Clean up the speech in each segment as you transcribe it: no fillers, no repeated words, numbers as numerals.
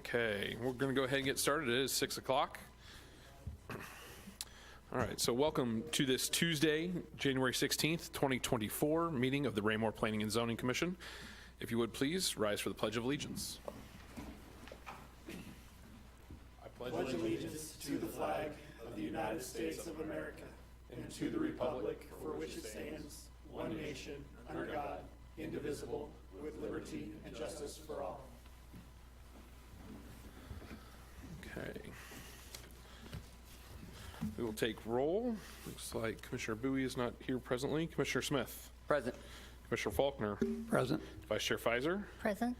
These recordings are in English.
Okay, we're going to go ahead and get started. It is 6 o'clock. All right, so welcome to this Tuesday, January 16th, 2024 meeting of the Raymore Planning and Zoning Commission. If you would please rise for the Pledge of Allegiance. I pledge allegiance to the flag of the United States of America and to the republic for which it stands, one nation, under God, indivisible, with liberty and justice for all. Okay. We will take roll. Looks like Commissioner Bowie is not here presently. Commissioner Smith. Present. Commissioner Faulkner. Present. Vice Chair Fizer. Present.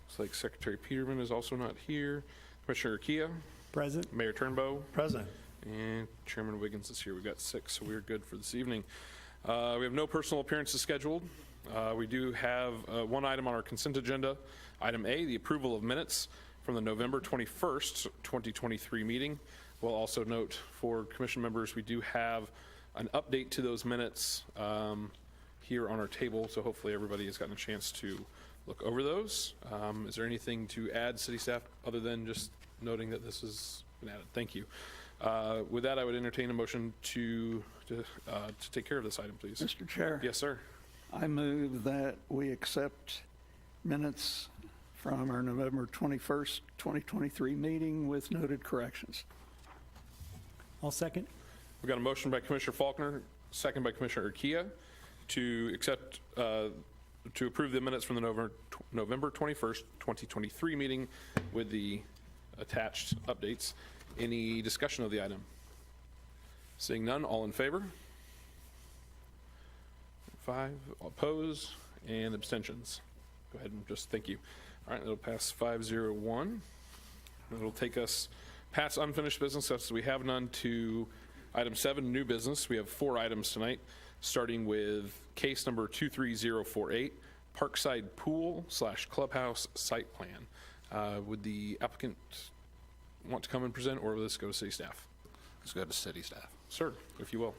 Looks like Secretary Peterman is also not here. Commissioner Kia. Present. Mayor Turnbow. Present. And Chairman Wiggins is here. We've got 6, so we're good for this evening. We have no personal appearances scheduled. We do have one item on our consent agenda. Item A, the approval of minutes from the November 21st, 2023 meeting. We'll also note for commission members, we do have an update to those minutes here on our table, so hopefully everybody has gotten a chance to look over those. Is there anything to add, city staff, other than just noting that this has been added? Thank you. With that, I would entertain a motion to take care of this item, please. Mr. Chair. Yes, sir. I move that we accept minutes from our November 21st, 2023 meeting with noted corrections. I'll second. We've got a motion by Commissioner Faulkner, second by Commissioner Urquia to accept, to approve the minutes from the November 21st, 2023 meeting with the attached updates. Any discussion of the item? Seeing none, all in favor? 5, opposed, and abstentions. Go ahead and just thank you. All right, it'll pass 5-0-1. It'll take us past unfinished business, as we have none, to item 7, new business. We have 4 items tonight, starting with case number 23048, Parkside Pool / Clubhouse Site Plan. Would the applicant want to come and present, or will this go to city staff? Let's go to city staff. Sir, if you will.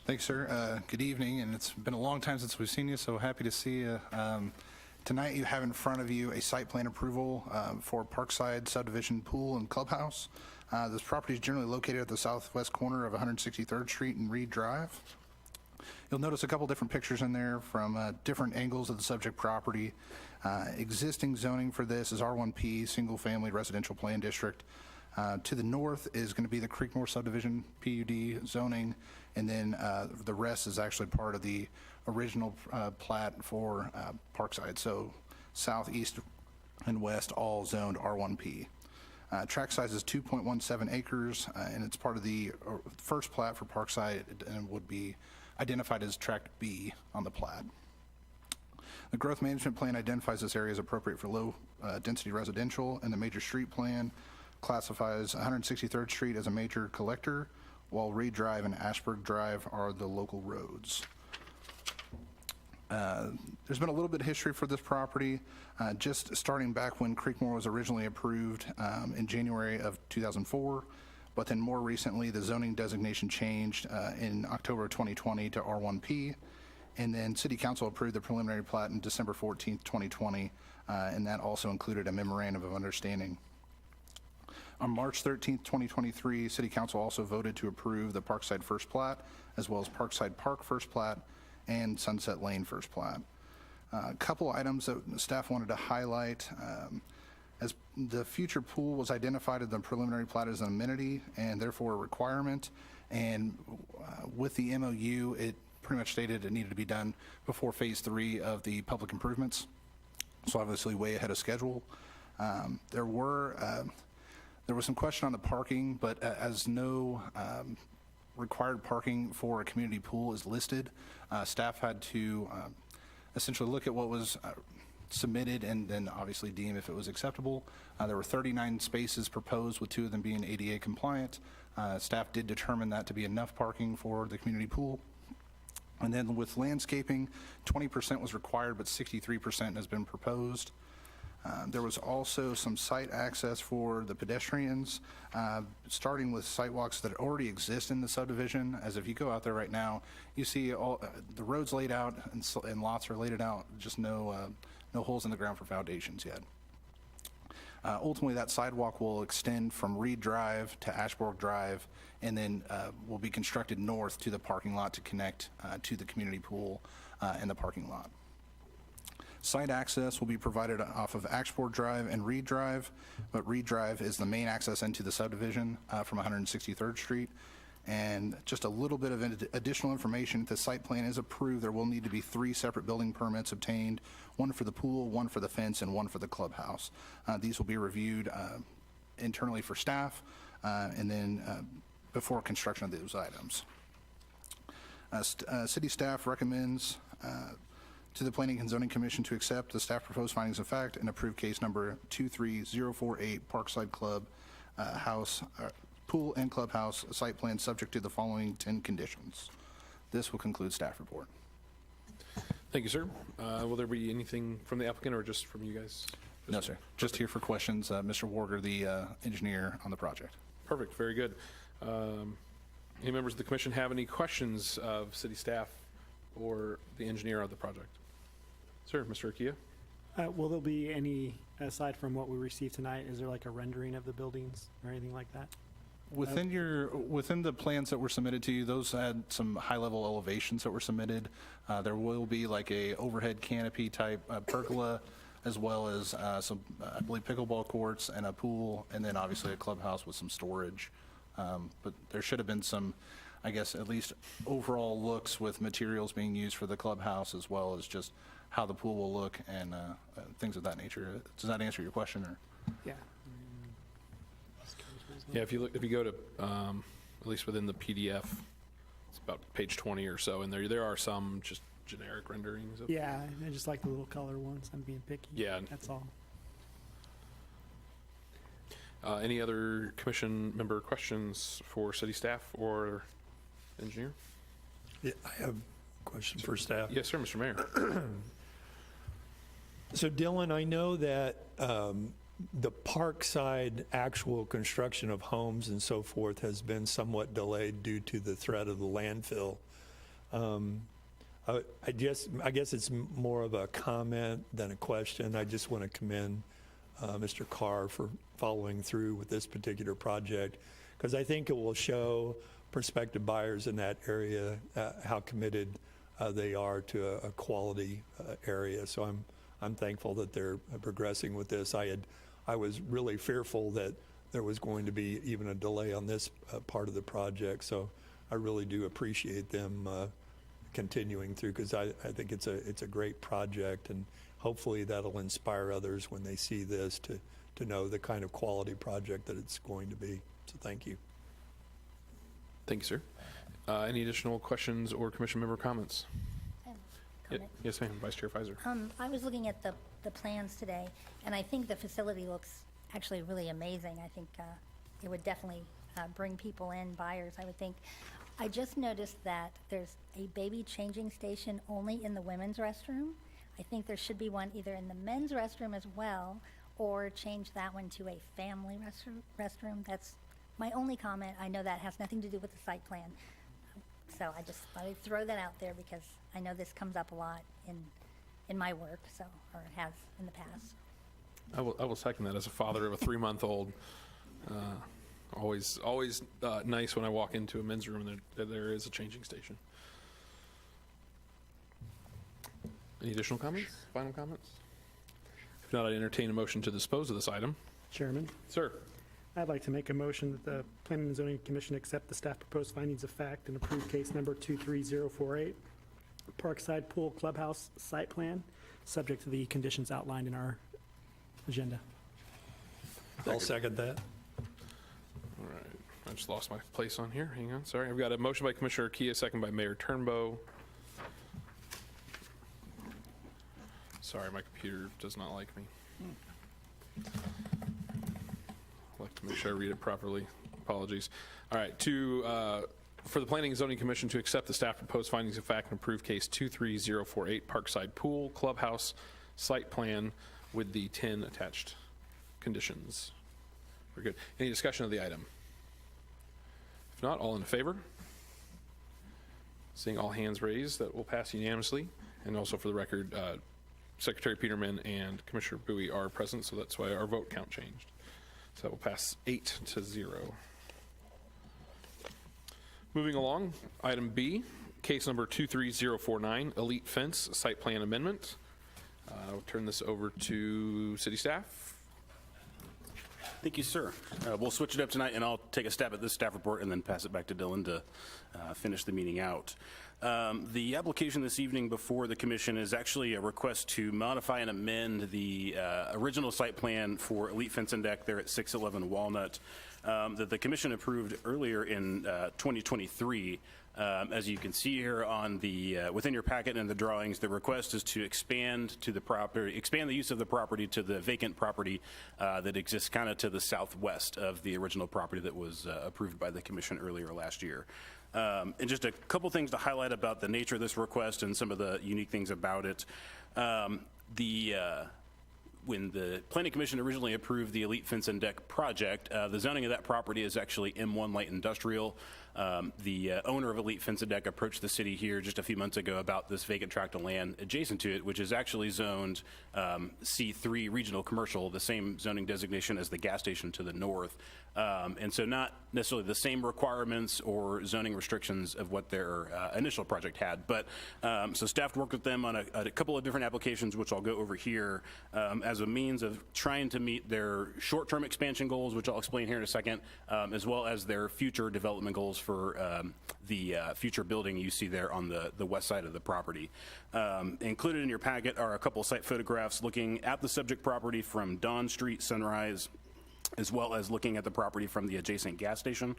Thanks, sir. Good evening, and it's been a long time since we've seen you, so happy to see you. Tonight you have in front of you a site plan approval for Parkside Subdivision Pool and Clubhouse. This property is generally located at the southwest corner of 163rd Street and Reed Drive. You'll notice a couple different pictures in there from different angles of the subject property. Existing zoning for this is R1P, single family residential plan district. To the north is going to be the Creekmore Subdivision PUD zoning, and then the rest is actually part of the original plat for Parkside. So south, east, and west all zoned R1P. Tract size is 2.17 acres, and it's part of the first plat for Parkside and would be identified as Tract B on the plat. The growth management plan identifies this area as appropriate for low density residential, and the major street plan classifies 163rd Street as a major collector, while Reed Drive and Ashburg Drive are the local roads. There's been a little bit of history for this property, just starting back when Creekmore was originally approved in January of 2004, but then more recently the zoning designation changed in October of 2020 to R1P, and then City Council approved the preliminary plat in December 14th, 2020, and that also included a memorandum of understanding. On March 13th, 2023, City Council also voted to approve the Parkside First Plat, as well as Parkside Park First Plat and Sunset Lane First Plat. A couple items that staff wanted to highlight. As the future pool was identified in the preliminary plat as an amenity and therefore a requirement, and with the MOU, it pretty much stated it needed to be done before phase 3 of the public improvements. So obviously way ahead of schedule. There was some question on the parking, but as no required parking for a community pool is listed, staff had to essentially look at what was submitted and then obviously deem if it was acceptable. There were 39 spaces proposed, with 2 of them being ADA compliant. Staff did determine that to be enough parking for the community pool. And then with landscaping, 20% was required, but 63% has been proposed. There was also some site access for the pedestrians, starting with sidewalks that already exist in the subdivision. As if you go out there right now, you see all the roads laid out and lots are laid out, just no holes in the ground for foundations yet. Ultimately, that sidewalk will extend from Reed Drive to Ashbrook Drive, and then will be constructed north to the parking lot to connect to the community pool and the parking lot. Site access will be provided off of Ashbrook Drive and Reed Drive, but Reed Drive is the main access into the subdivision from 163rd Street. And just a little bit of additional information, if the site plan is approved, there will need to be 3 separate building permits obtained, one for the pool, one for the fence, and one for the clubhouse. These will be reviewed internally for staff, and then before construction of those items. City staff recommends to the Planning and Zoning Commission to accept the staff proposed findings of fact and approve case number 23048 Parkside Club House Pool and Clubhouse site plan subject to the following 10 conditions. This will conclude staff report. Thank you, sir. Will there be anything from the applicant or just from you guys? No, sir. Just here for questions. Mr. Warger, the engineer on the project. Perfect, very good. Any members of the commission have any questions of city staff or the engineer of the project? Sir, Mr. Akia? Will there be any, aside from what we received tonight, is there like a rendering of the buildings or anything like that? Within the plans that were submitted to you, those had some high-level elevations that were submitted. There will be like a overhead canopy type pergola, as well as some, I believe, pickleball courts and a pool, and then obviously a clubhouse with some storage. But there should have been some, I guess, at least overall looks with materials being used for the clubhouse, as well as just how the pool will look and things of that nature. Does that answer your question, or? Yeah. Yeah, if you go to, at least within the PDF, it's about page 20 or so, and there are some just generic renderings of. Yeah, I just like the little color ones. I'm being picky. Yeah. That's all. Any other commission member questions for city staff or engineer? Yeah, I have a question for staff. Yes, sir, Mr. Mayor. So Dylan, I know that the Parkside actual construction of homes and so forth has been somewhat delayed due to the threat of the landfill. I guess it's more of a comment than a question. I just want to commend Mr. Carr for following through with this particular project, because I think it will show prospective buyers in that area how committed they are to a quality area. So I'm thankful that they're progressing with this. I was really fearful that there was going to be even a delay on this part of the project. So I really do appreciate them continuing through, because I think it's a great project, and hopefully that'll inspire others when they see this to know the kind of quality project that it's going to be. So thank you. Thank you, sir. Any additional questions or commission member comments? Comment. Yes, ma'am, Vice Chair Pfizer. I was looking at the plans today, and I think the facility looks actually really amazing. I think it would definitely bring people in, buyers, I would think. I just noticed that there's a baby changing station only in the women's restroom. I think there should be one either in the men's restroom as well, or change that one to a family restroom. That's my only comment. I know that has nothing to do with the site plan. So I just thought I'd throw that out there, because I know this comes up a lot in my work, so, or it has in the past. I will second that as a father of a 3-month-old. Always nice when I walk into a men's room and there is a changing station. Any additional comments? Final comments? If not, I'd entertain a motion to dispose of this item. Chairman, Sir. I'd like to make a motion that the Planning and Zoning Commission accept the staff proposed findings of fact and approve case number 23048, Parkside Pool Clubhouse site plan, subject to the conditions outlined in our agenda. I'll second that. All right. I just lost my place on here. Hang on. Sorry. I've got a motion by Commissioner Kia, second by Mayor Turnbow. Sorry, my computer does not like me. I'd like to make sure I read it properly. Apologies. All right. For the Planning and Zoning Commission to accept the staff proposed findings of fact and approve case 23048 Parkside Pool Clubhouse site plan with the 10 attached conditions. Very good. Any discussion of the item? If not, all in favor? Seeing all hands raised, that will pass unanimously. And also for the record, Secretary Peterman and Commissioner Bowie are present, so that's why our vote count changed. So that will pass 8-0. Moving along, item B, case number 23049, Elite Fence Site Plan Amendment. I'll turn this over to city staff. Thank you, sir. We'll switch it up tonight, and I'll take a stab at this staff report and then pass it back to Dylan to finish the meeting out. The application this evening before the commission is actually a request to modify and amend the original site plan for Elite Fence and Deck there at 611 Walnut that the commission approved earlier in 2023. As you can see here on the within your packet and the drawings, the request is to expand the use of the property to the vacant property that exists kind of to the southwest of the original property that was approved by the commission earlier last year. And just a couple things to highlight about the nature of this request and some of the unique things about it. When the Planning Commission originally approved the Elite Fence and Deck project, the zoning of that property is actually M1 Light Industrial. The owner of Elite Fence and Deck approached the city here just a few months ago about this vacant tract of land adjacent to it, which is actually zoned C3 Regional Commercial, the same zoning designation as the gas station to the north. And so not necessarily the same requirements or zoning restrictions of what their initial project had. But so staff worked with them on a couple of different applications, which I'll go over here, as a means of trying to meet their short-term expansion goals, which I'll explain here in a second, as well as their future development goals for the future building you see there on the west side of the property. Included in your packet are a couple site photographs looking at the subject property from Dawn Street, Sunrise, as well as looking at the property from the adjacent gas station.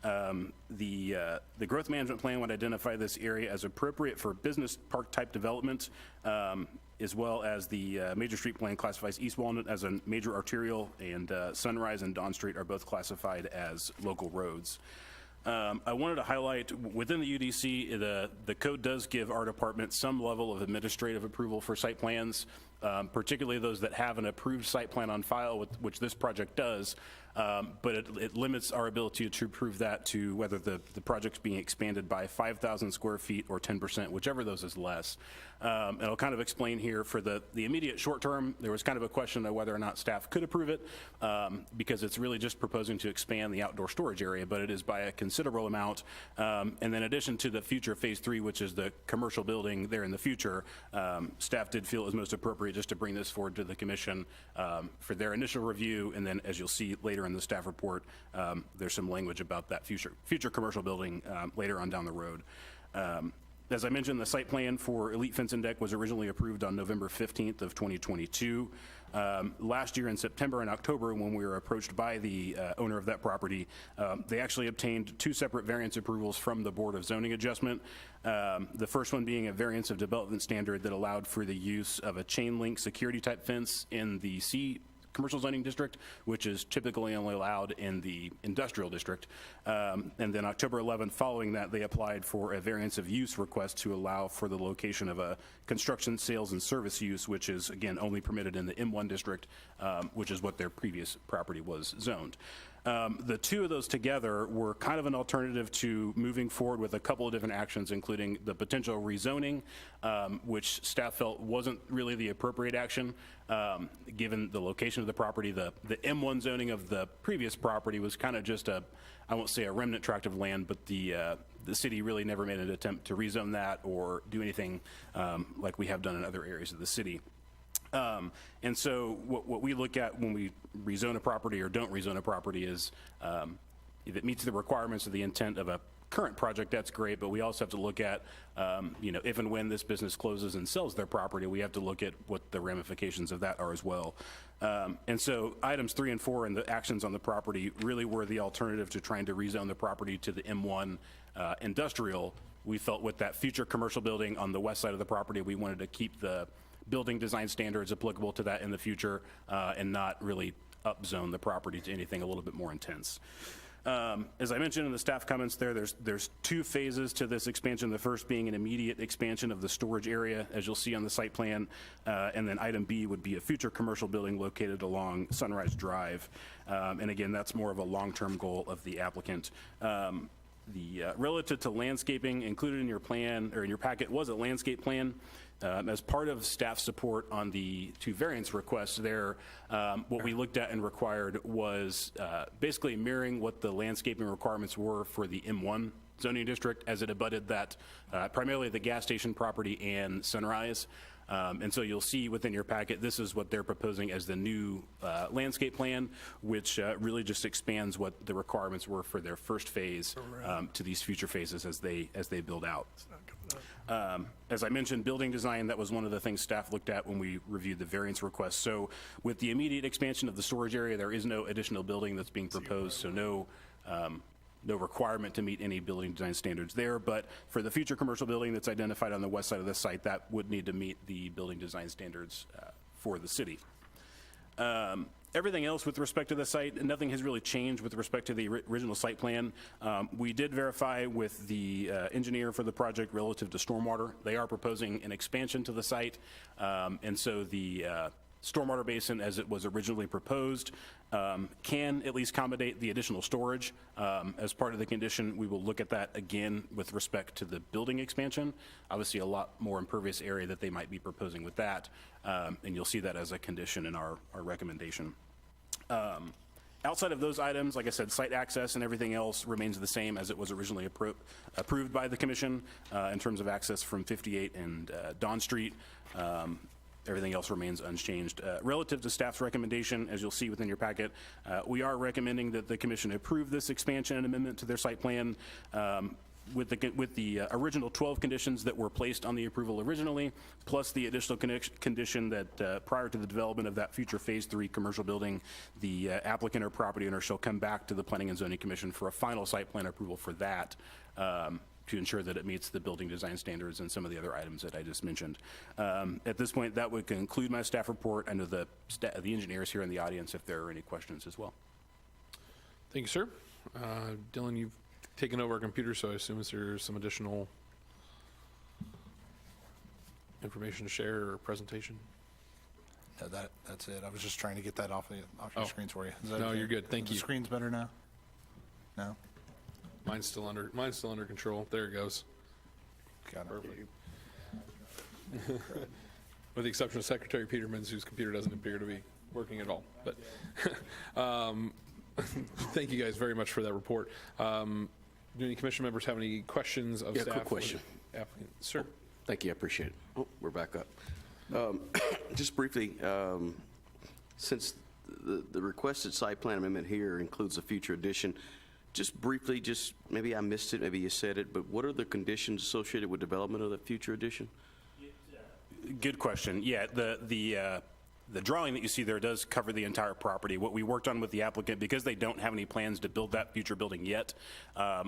The growth management plan would identify this area as appropriate for business park type development, as well as the major street plan classifies East Walnut as a major arterial, and Sunrise and Dawn Street are both classified as local roads. I wanted to highlight within the UDC, the code does give our department some level of administrative approval for site plans, particularly those that have an approved site plan on file, which this project does. But it limits our ability to approve that to whether the project's being expanded by 5,000 square feet or 10%, whichever of those is less. And I'll kind of explain here for the immediate short term, there was kind of a question of whether or not staff could approve it, because it's really just proposing to expand the outdoor storage area, but it is by a considerable amount. And then in addition to the future phase 3, which is the commercial building there in the future, staff did feel it was most appropriate just to bring this forward to the commission for their initial review. And then as you'll see later in the staff report, there's some language about that future commercial building later on down the road. As I mentioned, the site plan for Elite Fence and Deck was originally approved on November 15th of 2022. Last year in September and October, when we were approached by the owner of that property, they actually obtained 2 separate variance approvals from the Board of Zoning Adjustment. The first one being a variance of development standard that allowed for the use of a chain link security type fence in the C commercial zoning district, which is typically only allowed in the industrial district. And then October 11th, following that, they applied for a variance of use request to allow for the location of a construction, sales, and service use, which is, again, only permitted in the M1 district, which is what their previous property was zoned. The 2 of those together were kind of an alternative to moving forward with a couple of different actions, including the potential rezoning, which staff felt wasn't really the appropriate action, given the location of the property. The M1 zoning of the previous property was kind of just I won't say a remnant tract of land, but the city really never made an attempt to rezone that or do anything like we have done in other areas of the city. And so what we look at when we rezone a property or don't rezone a property is if it meets the requirements of the intent of a current project, that's great, but we also have to look at, if and when this business closes and sells their property, we have to look at what the ramifications of that are as well. And so items 3 and 4 and the actions on the property really were the alternative to trying to rezone the property to the M1 industrial. We felt with that future commercial building on the west side of the property, we wanted to keep the building design standards applicable to that in the future and not really upzone the property to anything a little bit more intense. As I mentioned in the staff comments there's 2 phases to this expansion. The first being an immediate expansion of the storage area, as you'll see on the site plan, and then item B would be a future commercial building located along Sunrise Drive. And again, that's more of a long-term goal of the applicant. Relative to landscaping, included in your plan or in your packet was a landscape plan. As part of staff support on the 2 variance requests there, what we looked at and required was basically mirroring what the landscaping requirements were for the M1 zoning district as it abutted that, primarily the gas station property and Sunrise. And so you'll see within your packet, this is what they're proposing as the new landscape plan, which really just expands what the requirements were for their first phase to these future phases as they build out. As I mentioned, building design, that was one of the things staff looked at when we reviewed the variance request. So with the immediate expansion of the storage area, there is no additional building that's being proposed, so no requirement to meet any building design standards there. But for the future commercial building that's identified on the west side of the site, that would need to meet the building design standards for the city. Everything else with respect to the site, nothing has really changed with respect to the original site plan. We did verify with the engineer for the project relative to stormwater. They are proposing an expansion to the site, and so the stormwater basin, as it was originally proposed, can at least accommodate the additional storage. As part of the condition, we will look at that again with respect to the building expansion. Obviously, a lot more impervious area that they might be proposing with that, and you'll see that as a condition in our recommendation. Outside of those items, like I said, site access and everything else remains the same as it was originally approved by the commission in terms of access from 58 and Don Street. Everything else remains unchanged. Relative to staff's recommendation, as you'll see within your packet, we are recommending that the commission approve this expansion and amendment to their site plan with the original 12 conditions that were placed on the approval originally, plus the additional condition that prior to the development of that future Phase 3 commercial building, the applicant or property owner shall come back to the Planning and Zoning Commission for a final site plan approval for that, to ensure that it meets the building design standards and some of the other items that I just mentioned. At this point, that would conclude my staff report. I know the engineers here in the audience if there are any questions as well. Thank you, sir. Dylan, you've taken over our computer, so I assume there's some additional information to share or presentation? No, that's it. I was just trying to get that off your screens for you. Is that No, okay? you're good. Thank you. The screen's better now? No? Mine's still under control. There it goes. Got it. With the exception of Secretary Peterman's, whose computer doesn't appear to be working at all. But thank you guys very much for that report. Do any commission members have any questions of staff? Yeah, quick question. Applicant? Sir. Thank you, I appreciate it. Oh, we're back up. Just briefly, since the requested site plan amendment here includes a future addition, just briefly, just maybe I missed it, maybe you said it, but what are the conditions associated with development of the future addition? Good question. Yeah, the drawing that you see there does cover the entire property. What we worked on with the applicant, because they don't have any plans to build that future building yet,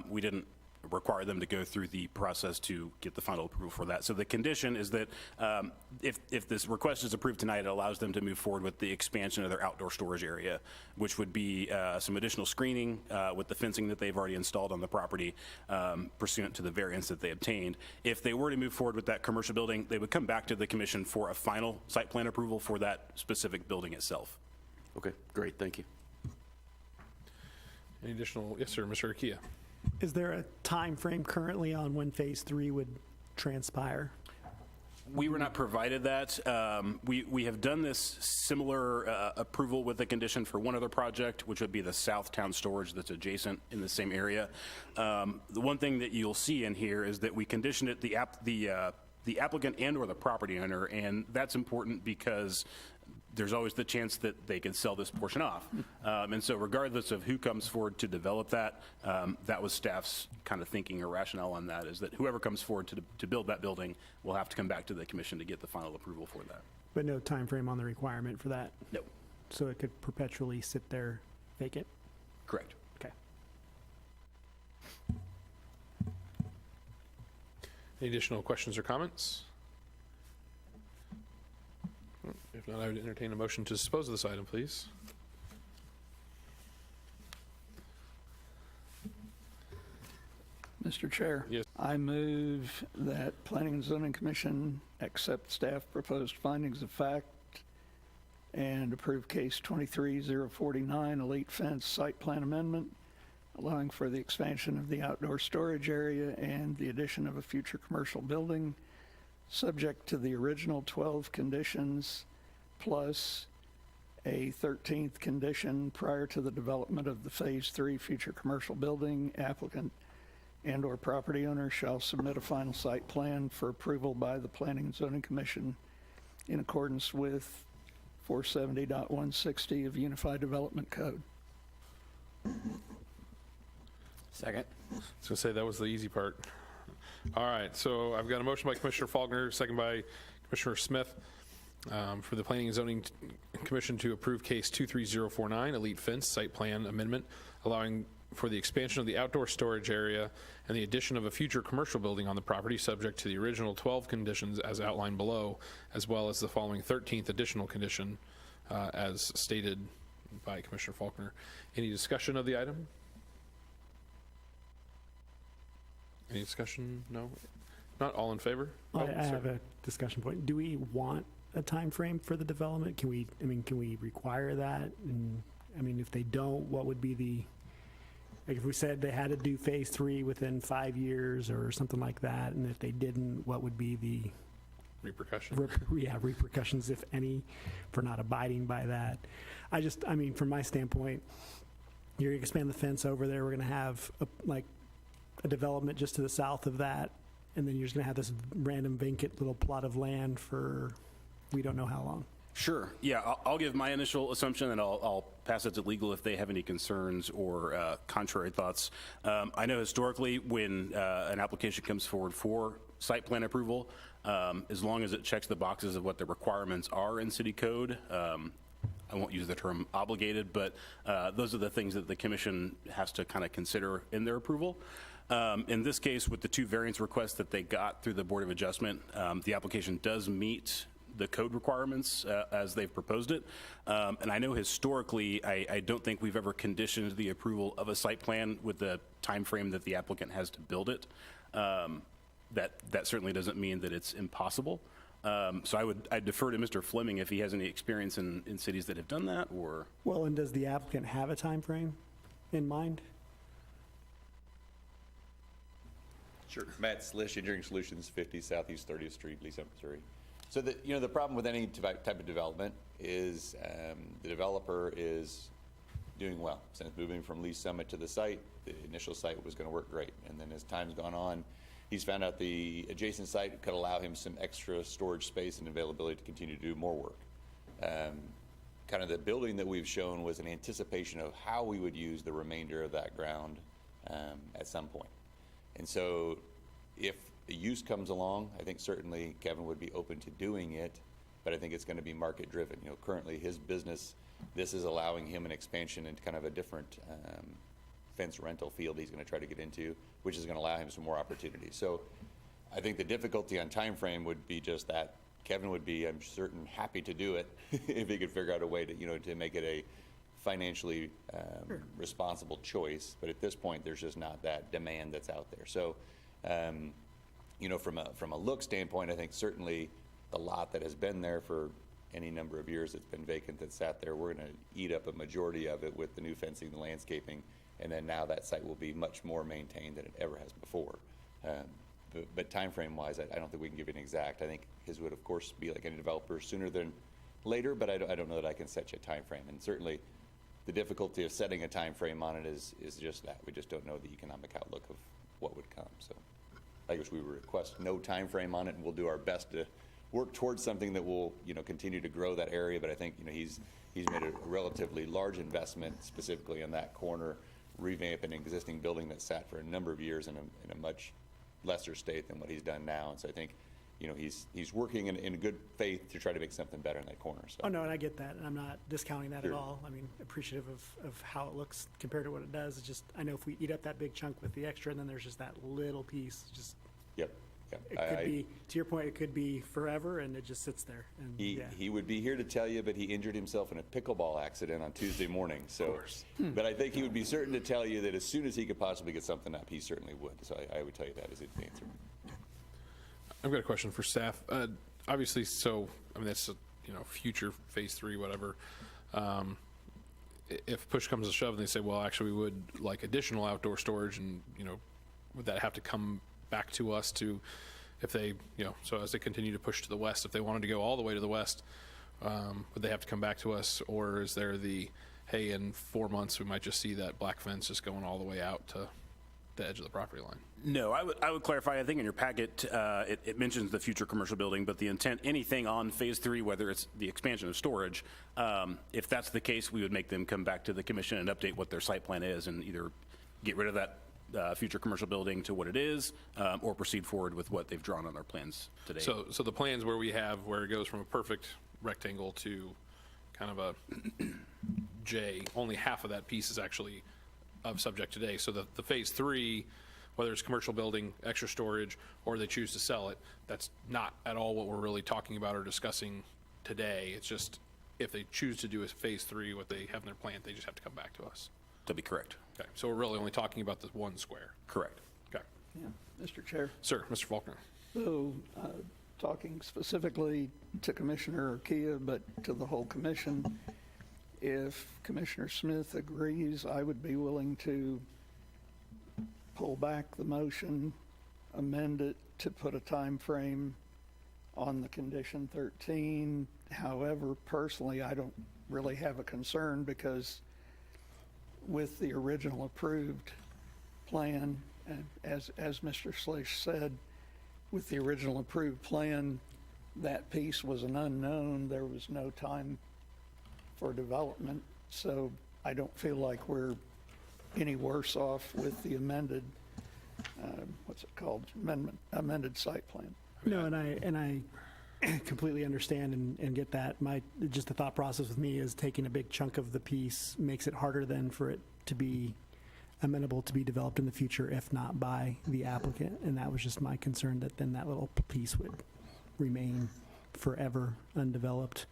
we didn't require them to go through the process to get the final approval for that. So the condition is that if this request is approved tonight, it allows them to move forward with the expansion of their outdoor storage area, which would be some additional screening with the fencing that they've already installed on the property pursuant to the variance that they obtained. If they were to move forward with that commercial building, they would come back to the commission for a final site plan approval for that specific building itself. Okay, great, thank you. Any additional? Yes, sir. Mr. Akia. Is there a time frame currently on when Phase 3 would transpire? We were not provided that. We have done this similar approval with a condition for one other project, which would be the Southtown storage that's adjacent in the same area. The one thing that you'll see in here is that we conditioned it the applicant and or the property owner, and that's important because there's always the chance that they can sell this portion off. And so regardless of who comes forward to develop that, that was staff's kind of thinking or rationale on that, is that whoever comes forward to build that building will have to come back to the commission to get the final approval for that. But no time frame on the requirement for that? No. So it could perpetually sit there vacant? Correct. Okay. Any additional questions or comments? If not, I would entertain a motion to dispose of this item, please. Mr. Chair. Yes. I move that Planning and Zoning Commission accept staff proposed findings of fact and approve case 23049, Elite Fence Site Plan Amendment, allowing for the expansion of the outdoor storage area and the addition of a future commercial building subject to the original 12 conditions plus a 13th condition prior to the development of the Phase 3 future commercial building. Applicant and/or property owner shall submit a final site plan for approval by the Planning and Zoning Commission in accordance with 470.160 of Unified Development Code. Second. I was going to say that was the easy part. All right, so I've got a motion by Commissioner Faulkner, second by Commissioner Smith, for the Planning and Zoning Commission to approve case 23049, Elite Fence Site Plan Amendment, allowing for the expansion of the outdoor storage area and the addition of a future commercial building on the property subject to the original 12 conditions as outlined below, as well as the following 13th additional condition as stated by Commissioner Faulkner. Any discussion of the item? Any discussion? No? Not all in favor? I Oh, sorry. have a discussion point. Do we want a time frame for the development? Can we require that? And, I mean, if they don't, what would be like if we said they had to do phase 3 within 5 years or something like that, and if they didn't, what would be the Repercussion? repercussions, if any, for not abiding by that? I mean, from my standpoint, you're going to expand the fence over there. We're going to have a development just to the south of that, and then you're just going to have this random vacant little plot of land for we don't know how long. Sure. Yeah, I'll give my initial assumption, and I'll pass it to legal if they have any concerns or contrary thoughts. I know historically when an application comes forward for site plan approval, as long as it checks the boxes of what the requirements are in city code, I won't use the term obligated, but those are the things that the commission has to kind of consider in their approval. In this case, with the 2 variance requests that they got through the Board of Adjustment, the application does meet the code requirements as they've proposed it. And I know historically, I don't think we've ever conditioned the approval of a site plan with the time frame that the applicant has to build it. That certainly doesn't mean that it's impossible. So I'd defer to Mr. Fleming if he has any experience in cities that have done that, or... Well, and does the applicant have a time frame in mind? Sure. Matt Slish, Engineering Solutions, 50 Southeast 30th Street, Lee Summit, Missouri. So the problem with any type of development is the developer is doing well. Since moving from Lee Summit to the site, the initial site was going to work great. And then as time's gone on, he's found out the adjacent site could allow him some extra storage space and availability to continue to do more work. Kind of the building that we've shown was an anticipation of how we would use the remainder of that ground at some point. And so if the use comes along, I think certainly Kevin would be open to doing it, but I think it's going to be market driven. Currently his business, this is allowing him an expansion into kind of a different fence rental field he's going to try to get into, which is going to allow him some more opportunities. So I think the difficulty on time frame would be just that Kevin would be, I'm certain, happy to do it if he could figure out a way to, to make it a financially responsible choice. But at this point, there's just not that demand that's out there. So, from a look standpoint, I think certainly the lot that has been there for any number of years, it's been vacant, that sat there, we're going to eat up a majority of it with the new fencing, the landscaping, and then now that site will be much more maintained than it ever has before. But time frame wise, I don't think we can give you an exact. I think his would, of course, be like any developer sooner than later, but I don't know that I can set you a time frame. And certainly the difficulty of setting a time frame on it is just that. We just don't know the economic outlook of what would come. So I guess we would request no time frame on it, and we'll do our best to work towards something that will, continue to grow that area. But I think, he's made a relatively large investment specifically in that corner, revamp an existing building that sat for a number of years in a much lesser state than what he's done now. And so I think, he's working in good faith to try to make something better in that corner. So. Oh, no, and I get that, and I'm not discounting that Sure. at all. I mean, appreciative of how it looks compared to what it does. It's just, I know if we eat up that big chunk with the extra, and then there's just that little piece, just, Yep. it could be, to your point, it could be forever, and it just sits there. And He would be here to tell you, but he injured himself in a pickleball accident on Tuesday morning. So, but I think he would be certain to tell you that as soon as he could possibly get something up, he certainly would. So I would tell you that as his answer. I've got a question for staff. Obviously, that's future phase 3, whatever. If push comes to shove and they say, well, actually, we would like additional outdoor storage, and would that have to come back to us to if they, so as they continue to push to the west, if they wanted to go all the way to the west, would they have to come back to us? Or is there hey, in 4 months, we might just see that black fence just going all the way out to the edge of the property line? No, I would clarify, I think in your packet, it mentions the future commercial building, but the intent, anything on phase 3, whether it's the expansion of storage, if that's the case, we would make them come back to the commission and update what their site plan is and either get rid of that future commercial building to what it is, or proceed forward with what they've drawn on their plans today. So the plans where it goes from a perfect rectangle to kind of a J, only half of that piece is actually of subject today. So the phase 3, whether it's commercial building, extra storage, or they choose to sell it, that's not at all what we're really talking about or discussing today. It's just if they choose to do a phase 3, what they have in their plan, they just have to come back to us. That'd be correct. Okay, so we're really only talking about the 1 square. Correct. Okay. Yeah, Mr. Chair. Sir, Mr. Faulkner. So, talking specifically to Commissioner Kia, but to the whole commission, if Commissioner Smith agrees, I would be willing to pull back the motion, amend it to put a time frame on the condition 13. However, personally, I don't really have a concern because with the original approved plan, and as Mr. Slish said, with the original approved plan, that piece was an unknown. There was no time for development. So I don't feel like we're any worse off with the amended, what's it called, amended site plan. No, and I completely understand and get that. Just the thought process with me is taking a big chunk of the piece makes it harder then for it to be amenable to be developed in the future, if not by the applicant. And that was just my concern, that then that little piece would remain forever undeveloped,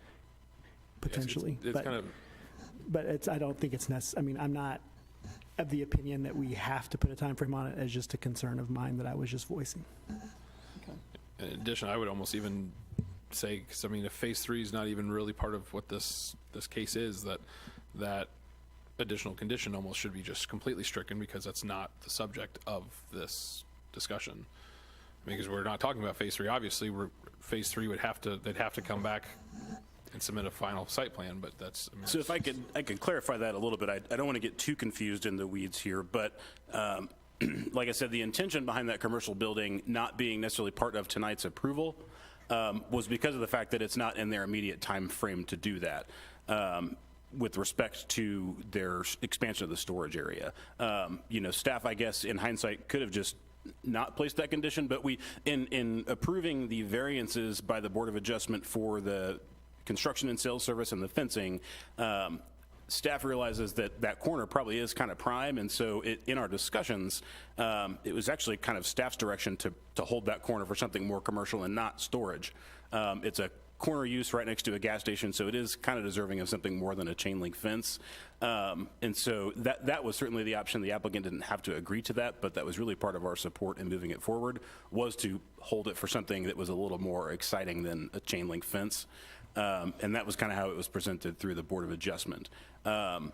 potentially. It's kind of, but I don't think it's necessary. I mean, I'm not of the opinion that we have to put a time frame on it, as just a concern of mine that I was just voicing. in addition, I would almost even say, because I mean, if phase 3 is not even really part of what this case is, that additional condition almost should be just completely stricken, because that's not the subject of this discussion. Because we're not talking about phase 3. Obviously, phase 3 they'd have to come back and submit a final site plan, but that's. I mean, so if I could clarify that a little bit. I don't want to get too confused in the weeds here, but like I said, the intention behind that commercial building not being necessarily part of tonight's approval was because of the fact that it's not in their immediate time frame to do that. With respect to their expansion of the storage area. Staff, I guess, in hindsight, could have just not placed that condition, but in approving the variances by the Board of Adjustment for the construction and sales service and the fencing, staff realizes that corner probably is kind of prime, and so in our discussions, it was actually kind of staff's direction to hold that corner for something more commercial and not storage. It's a corner use right next to a gas station, so it is kind of deserving of something more than a chain link fence. And so that was certainly the option. The applicant didn't have to agree to that, but that was really part of our support in moving it forward, was to hold it for something that was a little more exciting than a chain link fence. And that was kind of how it was presented through the Board of Adjustment. And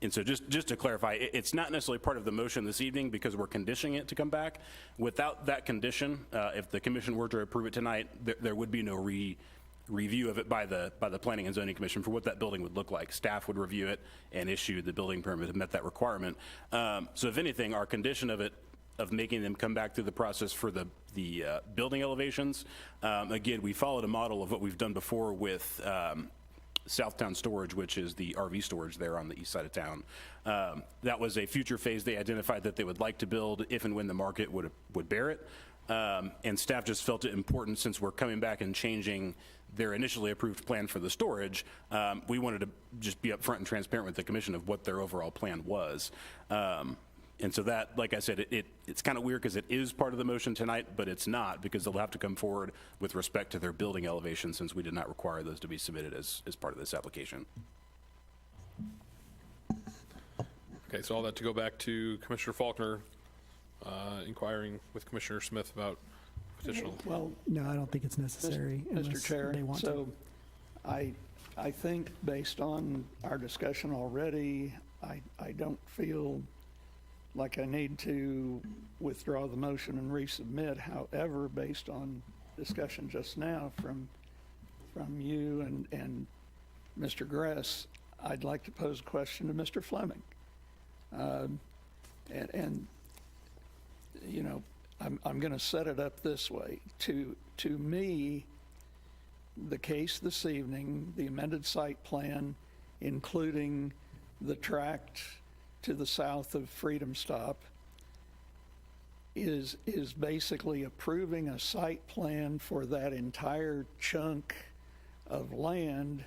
so just to clarify, it's not necessarily part of the motion this evening because we're conditioning it to come back. Without that condition, if the commission were to approve it tonight, there would be no review of it by the Planning and Zoning Commission for what that building would look like. Staff would review it and issue the building permit and met that requirement. So if anything, our condition of making them come back through the process for the building elevations, again, we followed a model of what we've done before with Southtown Storage, which is the RV storage there on the east side of town. That was a future phase they identified that they would like to build if and when the market would bear it. And staff just felt it important, since we're coming back and changing their initially approved plan for the storage, we wanted to just be upfront and transparent with the commission of what their overall plan was. And so that, like I said, it's kind of weird because it is part of the motion tonight, but it's not, because they'll have to come forward with respect to their building elevation, since we did not require those to be submitted as part of this application. okay, so all that to go back to Commissioner Faulkner, inquiring with Commissioner Smith about additional. Well, no, I don't think it's necessary. Mr. unless Chair, they want so to. I think based on our discussion already, I don't feel like I need to withdraw the motion and resubmit. However, based on discussion just now from you and Mr. Gress, I'd like to pose a question to Mr. Fleming. And you know, I'm going to set it up this way. To me, the case this evening, the amended site plan, including the tract to the south of Freedom Stop, is basically approving a site plan for that entire chunk of land,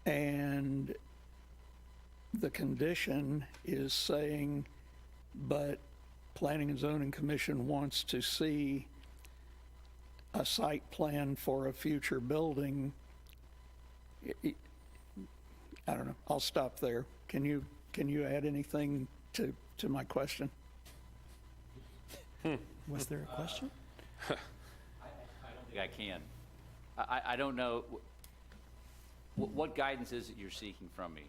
and the condition is saying, but Planning and Zoning Commission wants to see a site plan for a future building. I don't know. I'll stop there. Can you add anything to my question? Was there a question? I don't think I can. I don't know, what guidance is it you're seeking from me?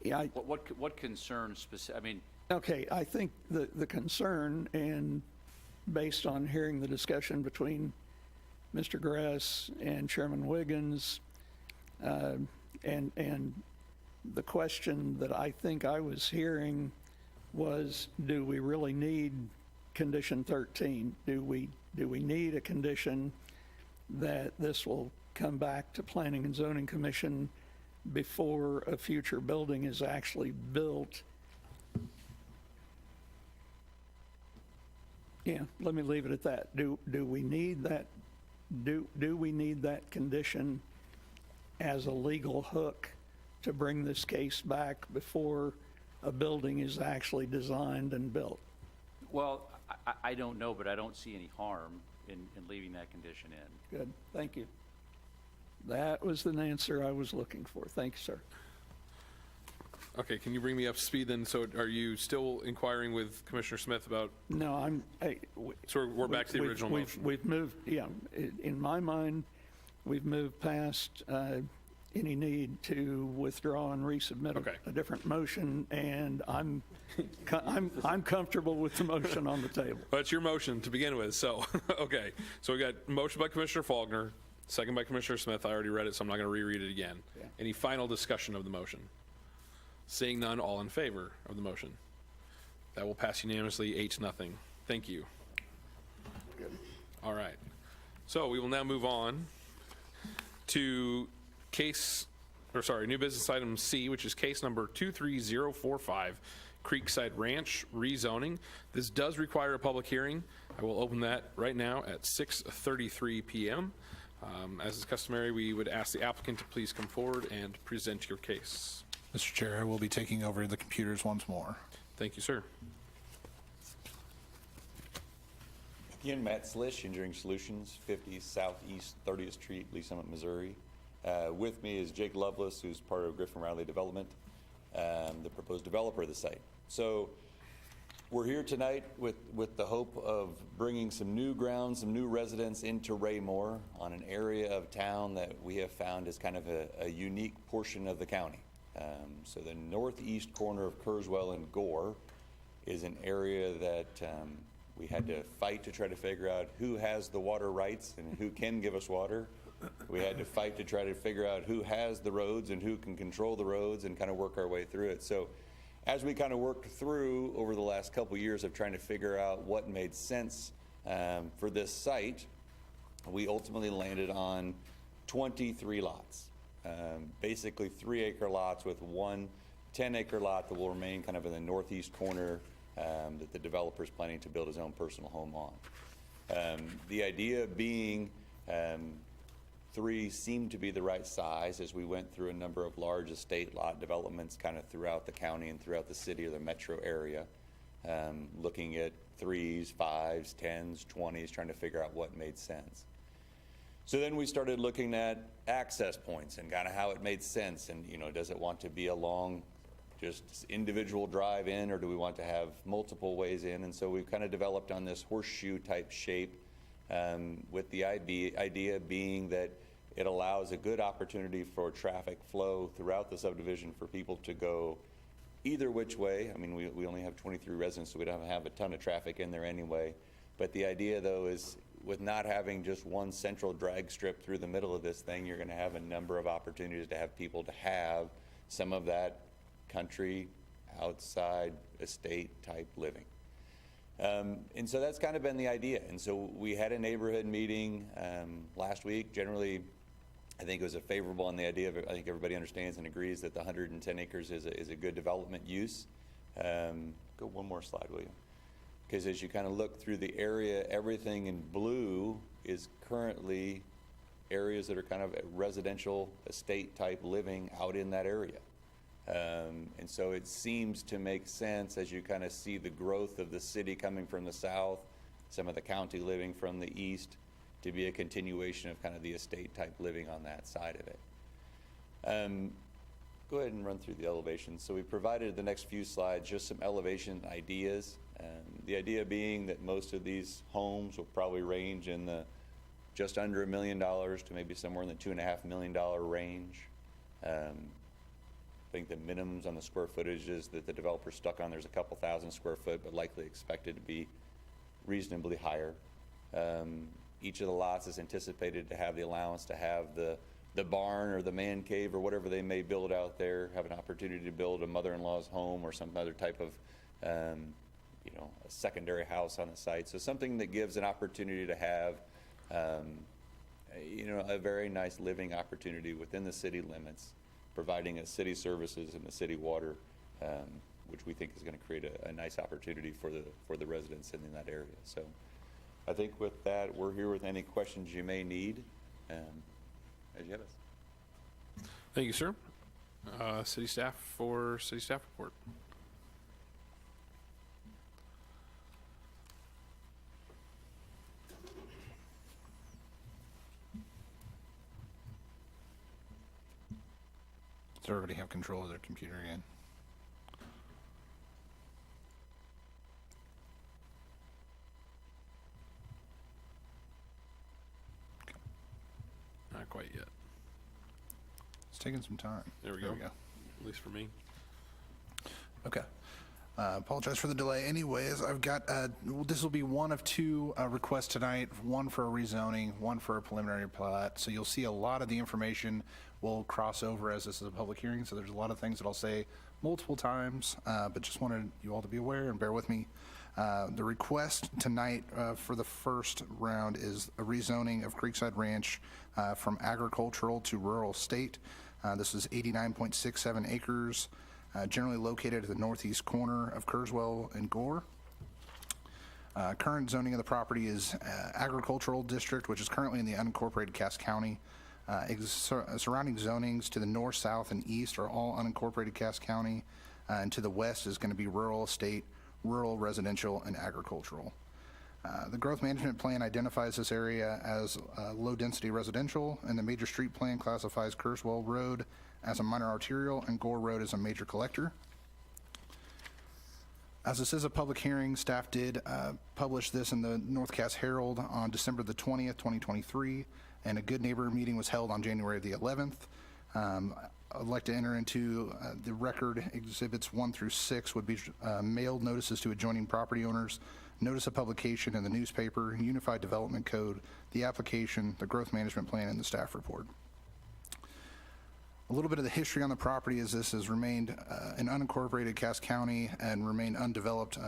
Yeah, What concerns specific, I mean, okay, I think the concern, and based on hearing the discussion between Mr. Gress and Chairman Wiggins, and the question that I think I was hearing was, do we really need condition 13? Do we need a condition that this will come back to Planning and Zoning Commission before a future building is actually built? Yeah, let me leave it at that. Do we need that? Do we need that condition as a legal hook to bring this case back before a building is actually designed and built? well, I don't know, but I don't see any harm in leaving that condition in. Good, thank you. That was the answer I was looking for. Thank you, sir. Okay, can you bring me up to speed then? So are you still inquiring with Commissioner Smith about, No, so we're back to the original motion? We've moved, yeah, in my mind, we've moved past any need to withdraw and resubmit Okay. a different motion, and I'm comfortable with the motion on the table. Well, it's your motion to begin with, so, okay. So we got motion by Commissioner Faulkner, second by Commissioner Smith. I already read it, so I'm not going to reread it again. Yeah. Any final discussion of the motion? Seeing none, all in favor of the motion. That will pass unanimously, 8-0. Thank you. Good. All right. So we will now move on to new business item C, which is case number 23045, Creekside Ranch rezoning. This does require a public hearing. I will open that right now at 6:33 p.m. As is customary, we would ask the applicant to please come forward and present your case. Mr. Chair, I will be taking over the computers once more. Thank you, sir. Again, Matt Slish, Engineering Solutions, 50 Southeast 30th Street, Lee Summit, Missouri. With me is Jake Lovelace, who's part of Griffin Riley Development, the proposed developer of the site. So we're here tonight with the hope of bringing some new ground, some new residents into Raymore on an area of town that we have found is kind of a unique portion of the county. So the northeast corner of Kurzweil and Gore is an area that we had to fight to try to figure out who has the water rights and who can give us water. We had to fight to try to figure out who has the roads and who can control the roads and kind of work our way through it. So as we kind of worked through over the last couple years of trying to figure out what made sense for this site, we ultimately landed on 23 lots. Basically 3-acre lots with one 10-acre lot that will remain kind of in the northeast corner that the developer is planning to build his own personal home on. The idea being 3 seemed to be the right size as we went through a number of large estate lot developments kind of throughout the county and throughout the city or the metro area, looking at 3s, 5s, 10s, 20s, trying to figure out what made sense. So then we started looking at access points and kind of how it made sense. And, you know, does it want to be a long, just individual drive in, or do we want to have multiple ways in? And so we've kind of developed on this horseshoe type shape with the idea being that it allows a good opportunity for traffic flow throughout the subdivision for people to go either which way. I mean, we only have 23 residents, so we don't have a ton of traffic in there anyway. But the idea, though, is with not having just one central drag strip through the middle of this thing, you're going to have a number of opportunities to have people to have some of that country, outside, estate-type living. And so that's kind of been the idea. And so we had a neighborhood meeting last week. Generally, I think it was a favorable on the idea of, I think everybody understands and agrees that the 110 acres is a good development use. Go one more slide, will you? Because as you kind of look through the area, everything in blue is currently areas that are kind of residential estate type living out in that area. And so it seems to make sense as you kind of see the growth of the city coming from the south, some of the county living from the east, to be a continuation of kind of the estate type living on that side of it. Go ahead and run through the elevations. So we provided the next few slides just some elevation ideas. The idea being that most of these homes will probably range in the just under $1 million to maybe somewhere in the $2.5 million range. I think the minimums on the square footages that the developer stuck on, there's a couple thousand square foot, but likely expected to be reasonably higher. Each of the lots is anticipated to have the allowance to have the barn or the man cave or whatever they may build out there, have an opportunity to build a mother-in-law's home or some other type of a secondary house on the site. So something that gives an opportunity to have, a very nice living opportunity within the city limits, providing us city services and the city water, which we think is going to create a nice opportunity for the residents in that area. So I think with that, we're here with any questions you may need, as you have us. Thank you, sir. City staff for city staff report. Does everybody have control of their computer again? Not quite yet. It's taking some time. There we go. At least for me. Okay. Apologize for the delay. Anyways, I've got, this will be one of two requests tonight, one for a rezoning, one for a preliminary plat. So you'll see a lot of the information will cross over as this is a public hearing. So there's a lot of things that I'll say multiple times, but just wanted you all to be aware and bear with me. The request tonight for the first round is a rezoning of Creekside Ranch from agricultural to rural estate. This is 89.67 acres. Generally located at the northeast corner of Kerswell and Gore. Current zoning of the property is agricultural district, which is currently in the unincorporated Cass County. Surrounding zonings to the north, south, and east are all unincorporated Cass County, and to the west is going to be rural estate, rural residential, and agricultural. The growth management plan identifies this area as low-density residential, and the major street plan classifies Kerswell Road as a minor arterial and Gore Road as a major collector. As this is a public hearing, staff did publish this in the North Cass Herald on December the 20th, 2023, and a good neighbor meeting was held on January the 11th. I'd like to enter into the record exhibits 1 through 6 would be mailed notices to adjoining property owners, notice of publication in the newspaper, Unified Development Code, the application, the growth management plan, and the staff report. A little bit of the history on the property is this has remained an unincorporated Cass County and remained undeveloped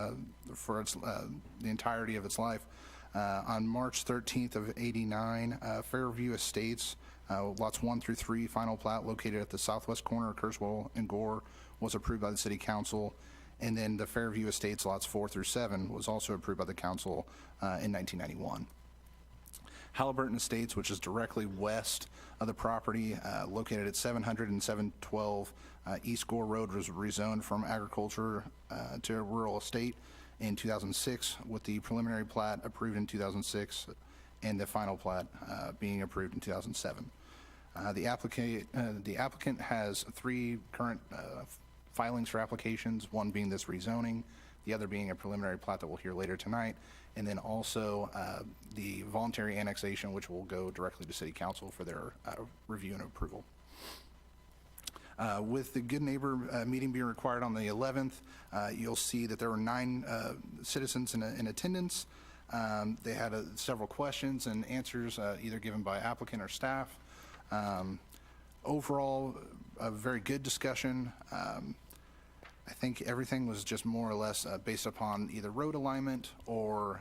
for the entirety of its life. On March 13th of '89, Fairview Estates, lots 1 through 3, final plat located at the southwest corner of Kerswell and Gore, was approved by the city council. And then the Fairview Estates lots 4 through 7 was also approved by the council in 1991. Halliburton Estates, which is directly west of the property, located at 700 and 712 East Gore Road, was rezoned from agriculture to a rural estate in 2006, with the preliminary plat approved in 2006 and the final plat being approved in 2007. The applicant has 3 current filings for applications, one being this rezoning, the other being a preliminary plat that we'll hear later tonight, and then also the voluntary annexation, which will go directly to City Council for their review and approval. With the Good Neighbor meeting being required on the 11th, you'll see that there were 9 citizens in attendance. They had several questions and answers, either given by applicant or staff. Overall, a very good discussion. I think everything was just more or less based upon either road alignment or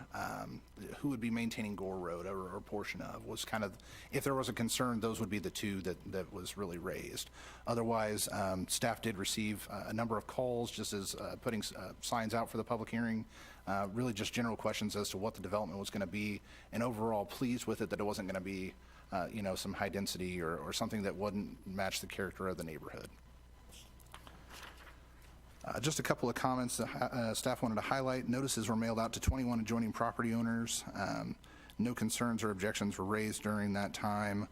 who would be maintaining Gore Road or a portion of, was kind of, if there was a concern, those would be the two that was really raised. Otherwise, staff did receive a number of calls just as putting signs out for the public hearing, really just general questions as to what the development was going to be, and overall pleased with it, that it wasn't going to be some high density or something that wouldn't match the character of the neighborhood. Just a couple of comments staff wanted to highlight. Notices were mailed out to 21 adjoining property owners. No concerns or objections were raised during that time.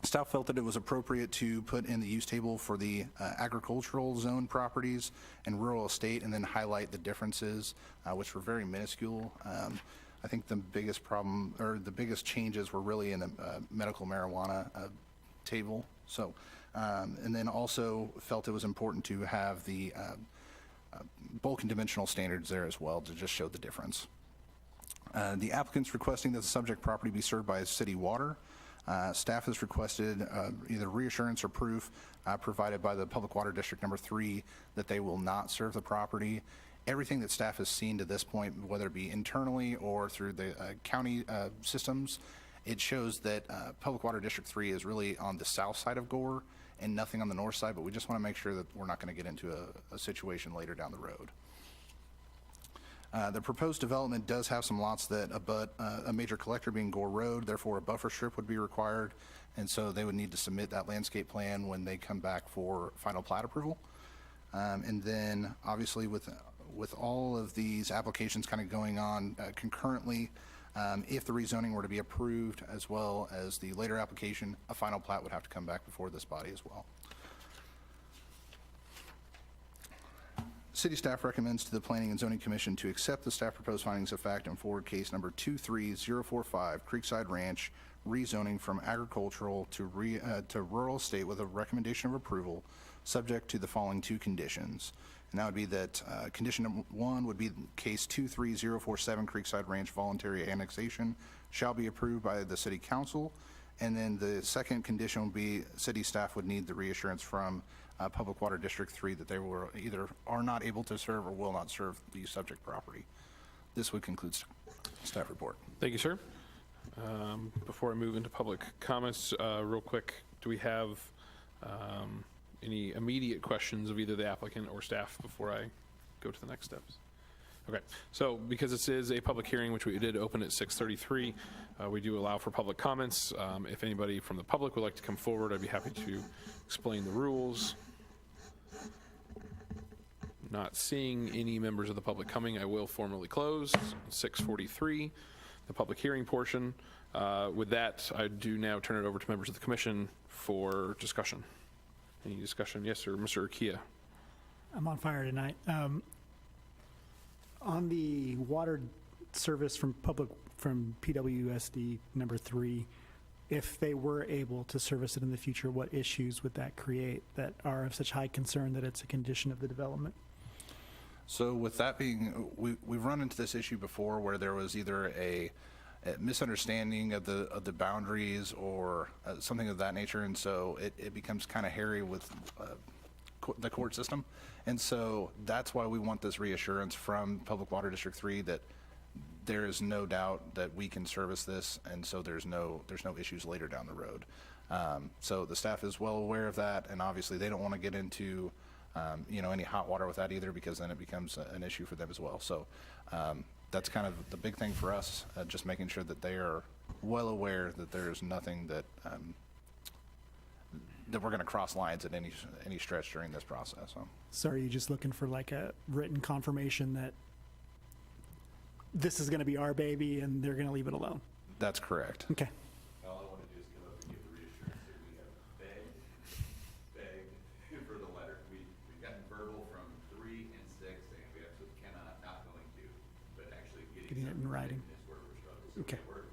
Staff felt that it was appropriate to put in the use table for the agricultural zone properties and rural estate, and then highlight the differences, which were very minuscule. I think the biggest problem, or the biggest changes, were really in the medical marijuana table. So, and then also felt it was important to have the bulk and dimensional standards there as well to just show the difference. The applicant's requesting that the subject property be served by city water. Staff has requested either reassurance or proof provided by the Public Water District number 3 that they will not serve the property. Everything that staff has seen to this point, whether it be internally or through the county systems, it shows that Public Water District 3 is really on the south side of Gore and nothing on the north side, but we just want to make sure that we're not going to get into a situation later down the road. The proposed development does have some lots that abut a major collector being Gore Road, therefore a buffer strip would be required, and so they would need to submit that landscape plan when they come back for final plat approval. And then obviously with all of these applications kind of going on concurrently, if the rezoning were to be approved, as well as the later application, a final plat would have to come back before this body as well. City staff recommends to the Planning and Zoning Commission to accept the staff proposed findings of fact and forward case number 23045, Creekside Ranch, rezoning from agricultural to rural estate with a recommendation of approval, subject to the following 2 conditions. And that would be that condition number 1 would be case 23047, Creekside Ranch voluntary annexation shall be approved by the city council. And then the second condition would be city staff would need the reassurance from Public Water District 3 that they were either are not able to serve or will not serve the subject property. This would conclude staff report. Thank you, sir. Before I move into public comments, real quick, do we have any immediate questions of either the applicant or staff before I go to the next steps? Okay, so because this is a public hearing, which we did open at 6:33, we do allow for public comments. If anybody from the public would like to come forward, I'd be happy to explain the rules. Not seeing any members of the public coming, I will formally close 6:43, the public hearing portion. With that, I do now turn it over to members of the commission for discussion. Any discussion? Yes, sir, Mr. Urquia. I'm on fire tonight. On the water service from PWSD number 3, if they were able to service it in the future, what issues would that create that are of such high concern that it's a condition of the development? So with that being, we've run into this issue before where there was either a misunderstanding of the boundaries or something of that nature, and so it becomes kind of hairy with the court system. And so that's why we want this reassurance from Public Water District 3 that there is no doubt that we can service this, and so there's no issues later down the road. So the staff is well aware of that, and obviously they don't want to get into any hot water with that either, because then it becomes an issue for them as well. So that's kind of the big thing for us, just making sure that they are well aware that there's nothing that that we're going to cross lines at any stretch during this process. So are you just looking for like a written confirmation that this is going to be our baby and they're going to leave it alone? That's correct. Okay. All I want to do is come up and give the reassurance that we have begged for the letter. We've gotten verbal from 3 and 6 saying we absolutely cannot, not going to, but actually Getting it in writing. is where we're struggling. So Okay. we're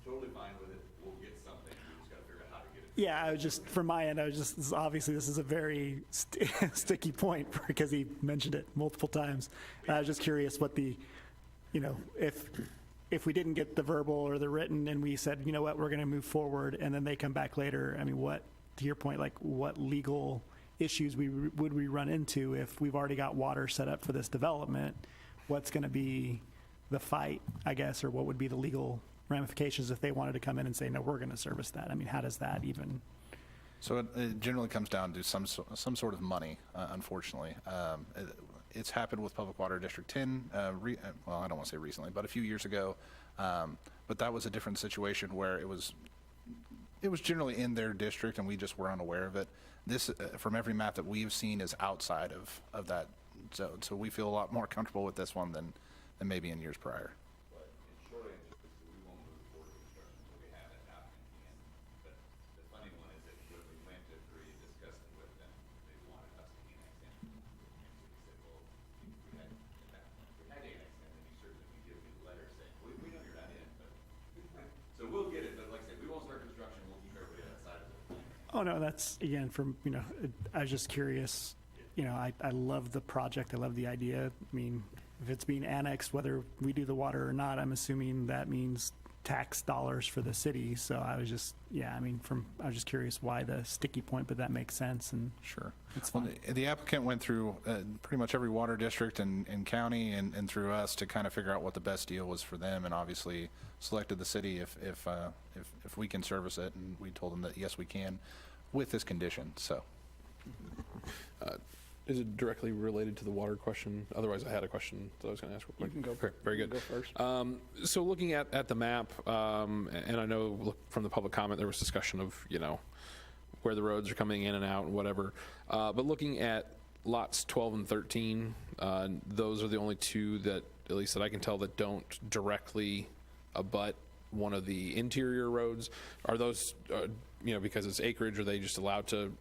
totally fine with it. We'll get something. We just got to figure out how to get it Yeah, I was just, from my end, obviously this is a very sticky point because he mentioned it multiple times. I was just curious what the, if we didn't get the verbal or the written and we said, you know what, we're going to move forward, and then they come back later, I mean, what, to your point, like what legal issues would we run into if we've already got water set up for this development? What's going to be the fight, I guess, or what would be the legal ramifications if they wanted to come in and say, no, we're going to service that? I mean, how does that even? So it generally comes down to some sort of money, unfortunately. It's happened with Public Water District 10, well, I don't want to say recently, but a few years ago. But that was a different situation where it was generally in their district and we just were unaware of it. This, from every map that we've seen, is outside of that zone. So we feel a lot more comfortable with this one than maybe in years prior. But in short answer, we won't move forward with construction until we have it out in hand. But the funny one is that when we went to 3 and discussed it with them, they wanted us to annex in. And so we said, well, if we had annex in, then you certainly could give me the letter saying, we know you're not in, but. So we'll get it, but like I said, we won't start construction, we'll keep everybody outside of it. Oh, no, that's, again, from, I was just curious. I love the project. I love the idea. I mean, if it's being annexed, whether we do the water or not, I'm assuming that means tax dollars for the city. So I was just, I was just curious why the sticky point, but that makes sense. And Sure. it's Well, fine. the applicant went through pretty much every water district and county and through us to kind of figure out what the best deal was for them, and obviously selected the city if we can service it, and we told them that yes, we can with this condition. So Is it directly related to the water question? Otherwise, I had a question that I was going to ask real quick. You can go. Okay, very good. Go first. So looking at the map, and I know from the public comment there was discussion of, where the roads are coming in and out and whatever. But looking at lots 12 and 13, those are the only two that, at least that I can tell, that don't directly abut one of the interior roads. Are those, because it's acreage, are they just allowed to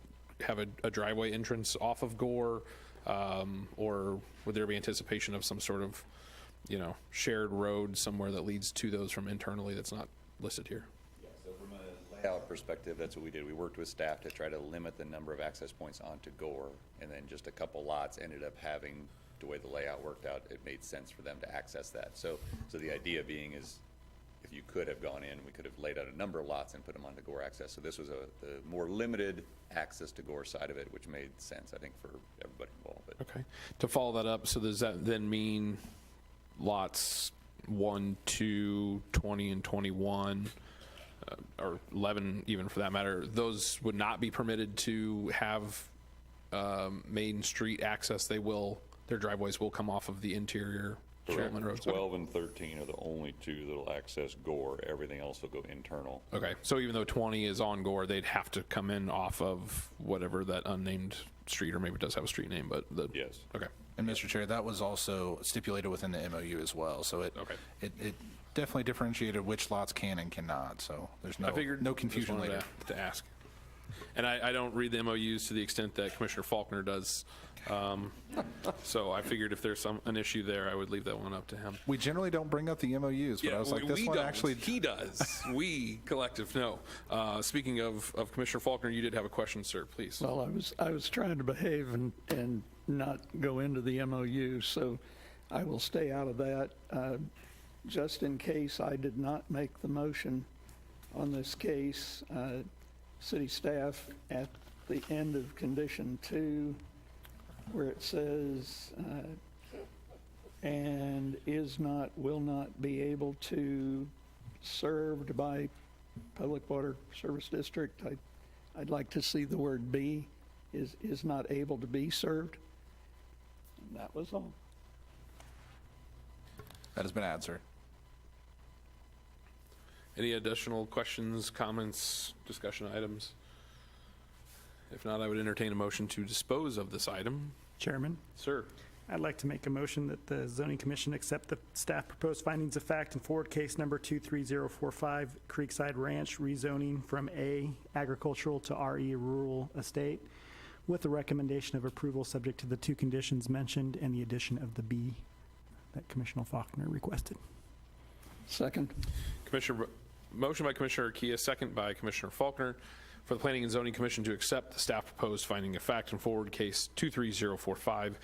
have a driveway entrance off of Gore, or would there be anticipation of some sort of, shared road somewhere that leads to those from internally that's not listed here? Yeah, so from a layout perspective, that's what we did. We worked with staff to try to limit the number of access points onto Gore, and then just a couple lots ended up having, the way the layout worked out, it made sense for them to access that. So the idea being is, if you could have gone in, we could have laid out a number of lots and put them on the Gore access. So this was the more limited access to Gore side of it, which made sense, I think, for everybody involved. But Okay. To follow that up, so does that then mean lots 1, 2, 20, and 21, or 11 even for that matter, those would not be permitted to have Main Street access? Their driveways will come off of the interior development roads? 12 and 13 are the only two that'll access Gore. Everything else will go internal. Okay, so even though 20 is on Gore, they'd have to come in off of whatever that unnamed street, or maybe it does have a street name, but Yes. Okay. And Mr. Chair, that was also stipulated within the MOU as well. So it definitely differentiated which lots can and cannot. So there's I figured, no confusion just wanted later. to ask. And I don't read the MOUs to the extent that Commissioner Faulkner does. So I figured if there's an issue there, I would leave that one up to him. We generally don't bring up the MOUs, but I was like, this one don't. actually. He does. We, collective, no. Speaking of Commissioner Faulkner, you did have a question, sir, please. Well, I was trying to behave and not go into the MOU, so I will stay out of that. Just in case I did not make the motion on this case, city staff at the end of condition 2, where it says, and will not be able to served by Public Water Service District. I'd like to see the word be, is not able to be served. And that was all. That has been answered. Any additional questions, comments, discussion items? If not, I would entertain a motion to dispose of this item. Chairman, Sir. I'd like to make a motion that the zoning commission accept the staff proposed findings of fact in forward case number 23045, Creekside Ranch rezoning from A, agricultural, to RE, rural estate, with the recommendation of approval subject to the 2 conditions mentioned and the addition of the B that Commissioner Faulkner requested. Second. Motion by Commissioner Kia, second by Commissioner Faulkner. for the Planning and Zoning Commission to accept the staff proposed finding of fact and forward case 23045,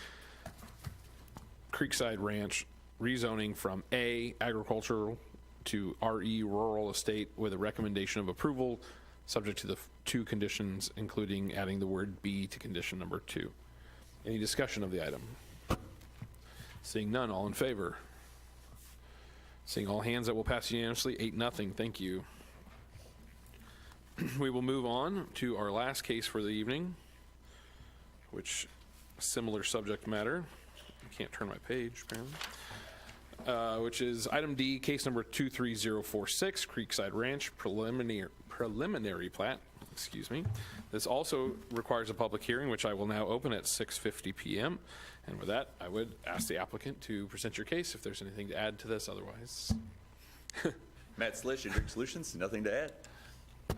Creekside Ranch rezoning from A, agricultural, to RE, rural estate, with a recommendation of approval, subject to the two conditions, including adding the word B to condition number 2. Any discussion of the item? Seeing none, all in favor? Seeing all hands, that will pass unanimously, 8-0. Thank you. We will move on to our last case for the evening, which, similar subject matter. I can't turn my page, apparently. Which is item D, case number 23046, Creekside Ranch preliminary plat. Excuse me. This also requires a public hearing, which I will now open at 6:50 p.m. And with that, I would ask the applicant to present your case if there's anything to add to this. Otherwise, Matt Slish, Injuring Solutions, nothing to add.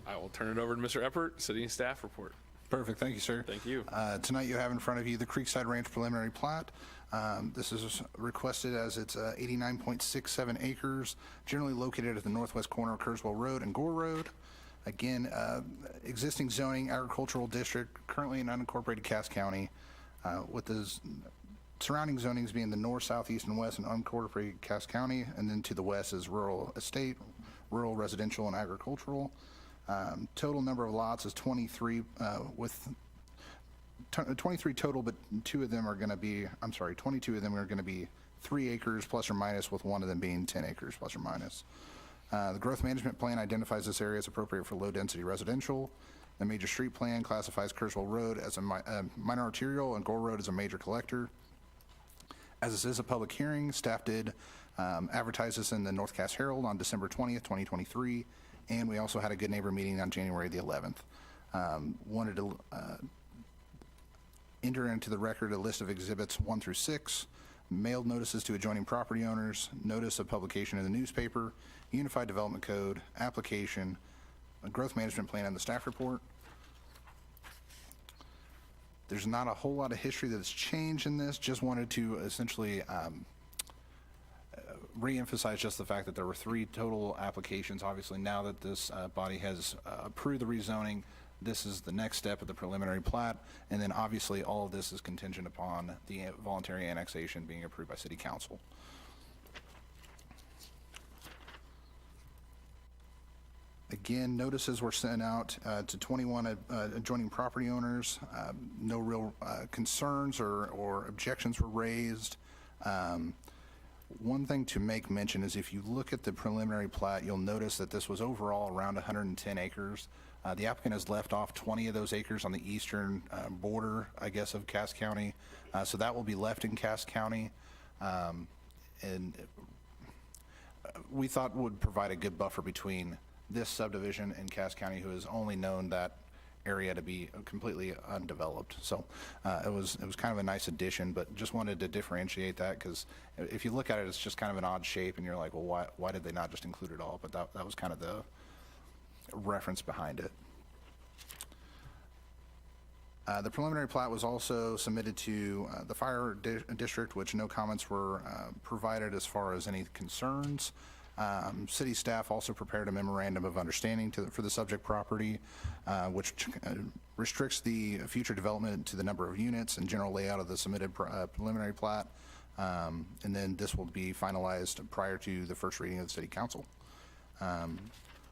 I will turn it over to Mr. Eppert, city staff report. Perfect, thank you, sir. Thank you. Tonight you have in front of you the Creekside Ranch preliminary plat. This is requested as it's 89.67 acres, generally located at the northwest corner of Kurzweil Road and Gore Road. Again, existing zoning, agricultural district, currently in unincorporated Cass County, with the surrounding zonings being the north, south, east, and west in unincorporated Cass County, and then to the west is rural estate, rural residential, and agricultural. Total number of lots is 23, with 23 total, but 22 of them are going to be 3 acres plus or minus, with one of them being 10 acres plus or minus. The growth management plan identifies this area as appropriate for low-density residential. The major street plan classifies Kurzweil Road as a minor arterial and Gore Road as a major collector. As this is a public hearing, staff did advertise this in the North Cass Herald on December 20th, 2023, and we also had a good neighbor meeting on January the 11th. Wanted to enter into the record a list of exhibits 1 through 6, mailed notices to adjoining property owners, notice of publication in the newspaper, Unified Development Code, application, a growth management plan, and the staff report. There's not a whole lot of history that's changed in this. Just wanted to essentially re-emphasize just the fact that there were 3 total applications. Obviously, now that this body has approved the rezoning, this is the next step of the preliminary plat, and then obviously all of this is contingent upon the voluntary annexation being approved by City Council. Again, notices were sent out to 21 adjoining property owners. No real concerns or objections were raised. One thing to make mention is if you look at the preliminary plat, you'll notice that this was overall around 110 acres. The applicant has left off 20 of those acres on the eastern border, I guess, of Cass County. So that will be left in Cass County. And we thought would provide a good buffer between this subdivision and Cass County, who has only known that area to be completely undeveloped. So it was kind of a nice addition, but just wanted to differentiate that, because if you look at it, it's just kind of an odd shape, and you're like, well, why did they not just include it all? But that was kind of the reference behind it. The preliminary plat was also submitted to the fire district, which no comments were provided as far as any concerns. City staff also prepared a memorandum of understanding for the subject property, which restricts the future development to the number of units and general layout of the submitted preliminary plat. And then this will be finalized prior to the first reading of the City Council.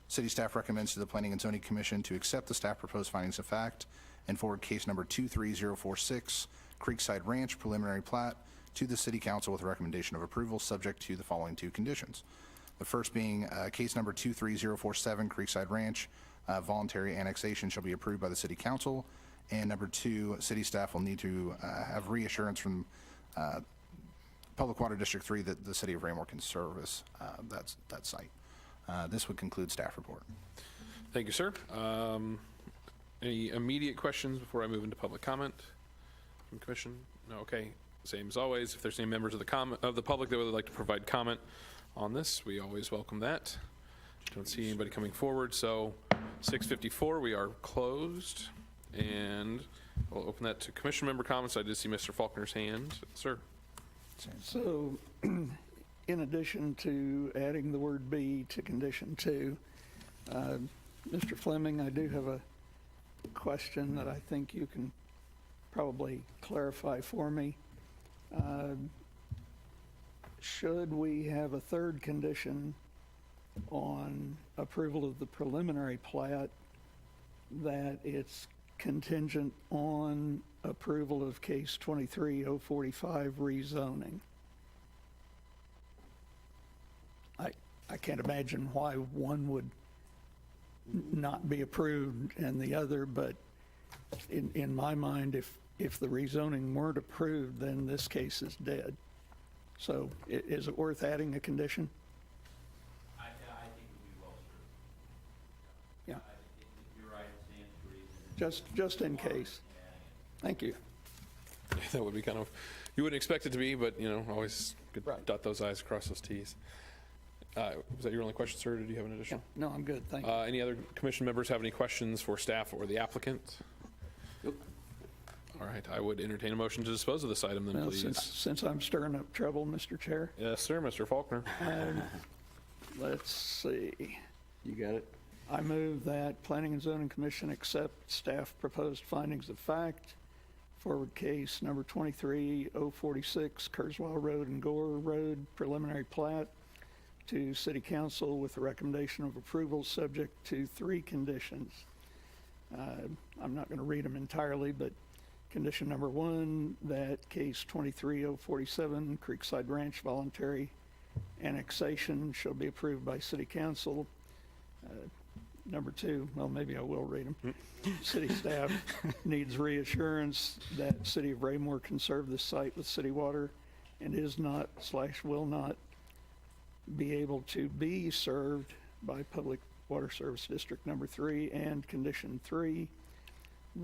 City staff recommends to the Planning and Zoning Commission to accept the staff proposed findings of fact and forward case number 23046, Creekside Ranch preliminary plat, to the City Council with a recommendation of approval subject to the following 2 conditions. The first being case number 23047, Creekside Ranch, voluntary annexation shall be approved by the City Council. And number 2, city staff will need to have reassurance from Public Water District 3 that the City of Raymore can service that site. This would conclude staff report. Thank you, sir. Any immediate questions before I move into public comment from the commission? No, okay. Same as always. If there's any members of the public that would like to provide comment on this, we always welcome that. Don't see anybody coming forward. So 6:54, we are closed, and we'll open that to commission member comments. I did see Mr. Faulkner's hand, sir. So, in addition to adding the word B to condition 2, Mr. Fleming, I do have a question that I think you can probably clarify for me. Should we have a third condition on approval of the preliminary plat that it's contingent on approval of case 23-045 rezoning? I can't imagine why one would not be approved and the other, but in my mind, if the rezoning weren't approved, then this case is dead. So is it worth adding a condition? I think we'd be well served. Yeah, You're right, it stands to reason. just in case. Thank you. That would be kind of, you wouldn't expect it to be, but, always good Right. dot those i's, cross those t's. Was that your only question, sir, or did you have an additional? No, I'm good, thank you. Any other commission members have any questions for staff or the applicant? Nope. All right, I would entertain a motion to dispose of this item then, Well, please. since I'm stirring up trouble, Mr. Chair, Yes, sir, Mr. Faulkner. let's see. You got it? I move that Planning and Zoning Commission accept staff proposed findings of fact, forward case number 23-046, Kurzweil Road and Gore Road preliminary plat, to City Council with the recommendation of approval subject to 3 conditions. I'm not going to read them entirely, but condition number 1, that case 23-047, Creekside Ranch voluntary annexation shall be approved by City Council. Number 2, well, maybe I will read them. City staff needs reassurance that City of Raymore can serve this site with city water and is not / will not be able to be served by Public Water Service District number 3. And condition 3,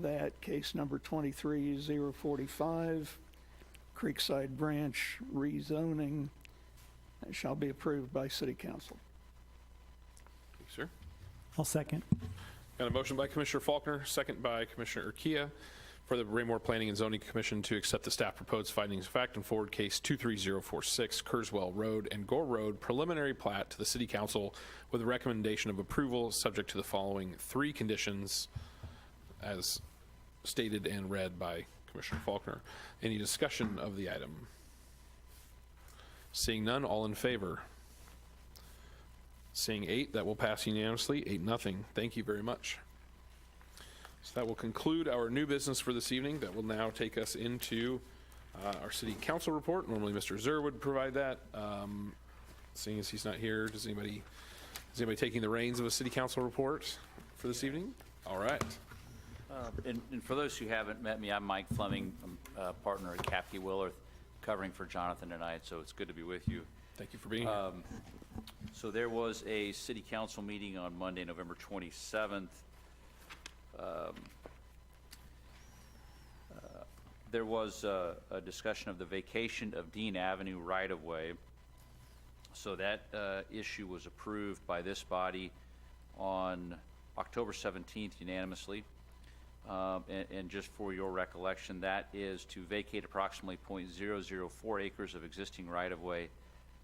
that case number 23-045, Creekside Branch rezoning shall be approved by City Council. Thank you, sir. I'll second. Got a motion by Commissioner Faulkner, second by Commissioner Urquia for the Raymore Planning and Zoning Commission to accept the staff proposed findings of fact and forward case 23046, Kurzweil Road and Gore Road preliminary plat to the City Council with a recommendation of approval subject to the following 3 conditions as stated and read by Commissioner Faulkner. Any discussion of the item? Seeing none, all in favor? Seeing 8, that will pass unanimously, 8-0. Thank you very much. So that will conclude our new business for this evening. That will now take us into our city council report. Normally Mr. Zur would provide that. Seeing as he's not here, is anybody taking the reins of a city council report for this evening? All right. And for those who haven't met me, I'm Mike Fleming. I'm a partner at Kapke Willarth, covering for Jonathan tonight, so it's good to be with you. Thank you for being here. So there was a city council meeting on Monday, November 27th. There was a discussion of the vacation of Dean Avenue right-of-way. So that issue was approved by this body on October 17th unanimously. And just for your recollection, that is to vacate approximately .004 acres of existing right-of-way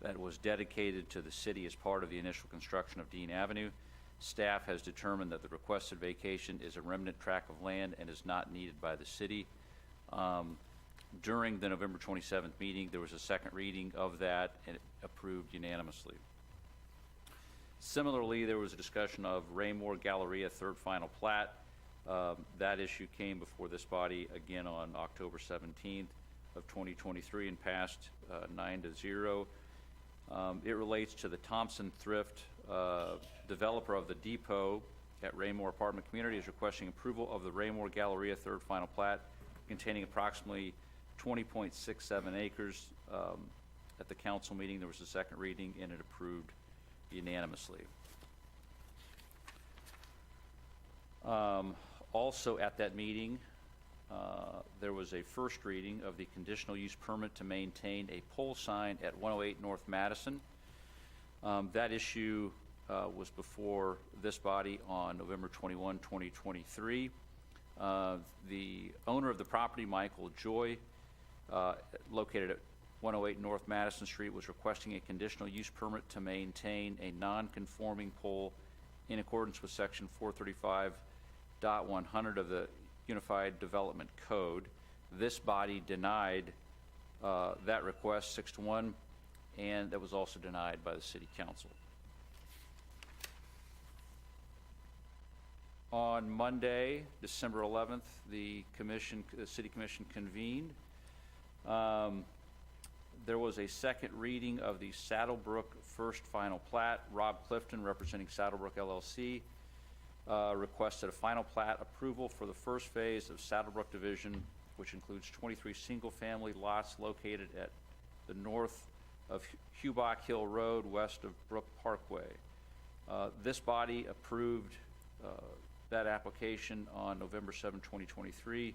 that was dedicated to the city as part of the initial construction of Dean Avenue. Staff has determined that the requested vacation is a remnant tract of land and is not needed by the city. During the November 27th meeting, there was a second reading of that and approved unanimously. Similarly, there was a discussion of Raymore Galleria third final plat. That issue came before this body again on October 17th of 2023 and passed 9-0. It relates to the Thompson Thrift, developer of the depot at Raymore Apartment Community is requesting approval of the Raymore Galleria third final plat containing approximately 20.67 acres. At the council meeting, there was a second reading and it approved unanimously. Also at that meeting, there was a first reading of the conditional use permit to maintain a pole sign at 108 North Madison. That issue was before this body on November 21, 2023. The owner of the property, Michael Joy, located at 108 North Madison Street, was requesting a conditional use permit to maintain a non-conforming pole in accordance with section 435 1 of the Unified Development Code. This body denied that request 6-1, and that was also denied by the City Council. On Monday, December 11th, the City Commission convened. There was a second reading of the Saddlebrook First Final Plat. Rob Clifton, representing Saddlebrook LLC, requested a final plat approval for the first phase of Saddlebrook Division, which includes 23 single-family lots located at the north of Hubach Hill Road, west of Brook Parkway. This body approved that application on November 7, 2023,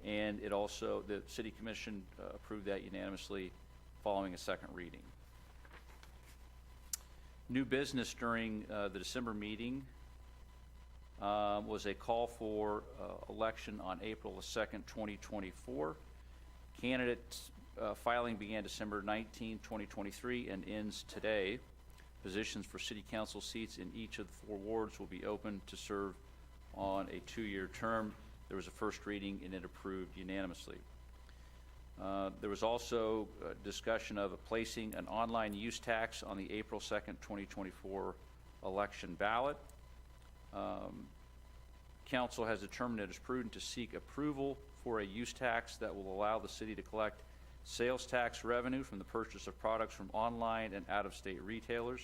and it also, the City Commission approved that unanimously following a second reading. New business during the December meeting was a call for election on April 2nd, 2024. Candidate filing began December 19, 2023 and ends today. Positions for City Council seats in each of the 4 wards will be open to serve on a 2-year term. There was a first reading and it approved unanimously. There was also discussion of placing an online use tax on the April 2nd, 2024 election ballot. Council has determined it is prudent to seek approval for a use tax that will allow the city to collect sales tax revenue from the purchase of products from online and out-of-state retailers.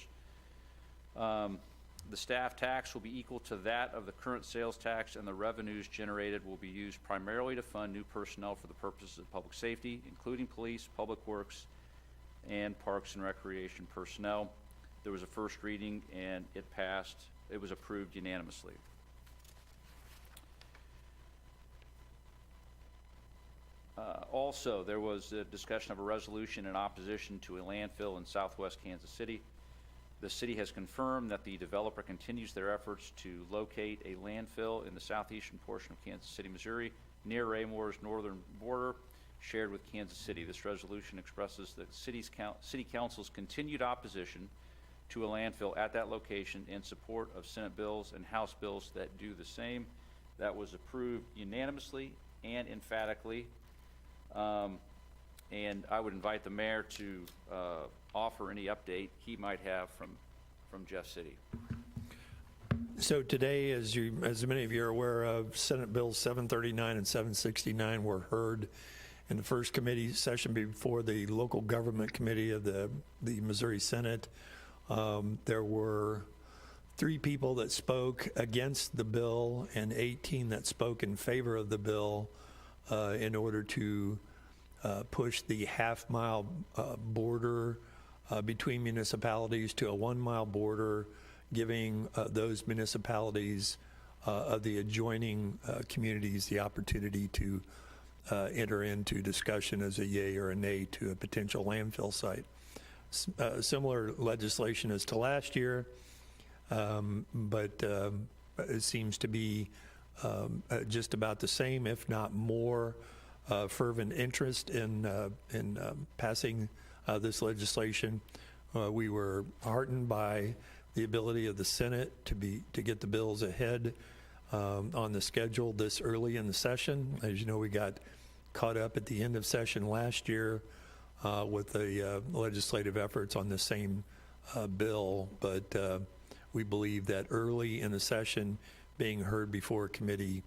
The staff tax will be equal to that of the current sales tax, and the revenues generated will be used primarily to fund new personnel for the purposes of public safety, including police, public works, and parks and recreation personnel. There was a first reading and it passed. It was approved unanimously. Also, there was a discussion of a resolution in opposition to a landfill in southwest Kansas City. The city has confirmed that the developer continues their efforts to locate a landfill in the southeastern portion of Kansas City, Missouri, near Raymore's northern border, shared with Kansas City. This resolution expresses the City Council's continued opposition to a landfill at that location in support of Senate bills and House bills that do the same. That was approved unanimously and emphatically. And I would invite the mayor to offer any update he might have from Jeff City. So today, as many of you are aware of, Senate Bills 739 and 769 were heard in the first committee session before the local government committee of the Missouri Senate. There were 3 people that spoke against the bill and 18 that spoke in favor of the bill in order to push the half-mile border between municipalities to a 1-mile border, giving those municipalities of the adjoining communities the opportunity to enter into discussion as a yay or a nay to a potential landfill site. Similar legislation as to last year, but it seems to be just about the same, if not more, fervent interest in passing this legislation. We were heartened by the ability of the Senate to get the bills ahead on the schedule this early in the session. As you know, we got caught up at the end of session last year with the legislative efforts on the same bill, but we believe that early in the session being heard before committee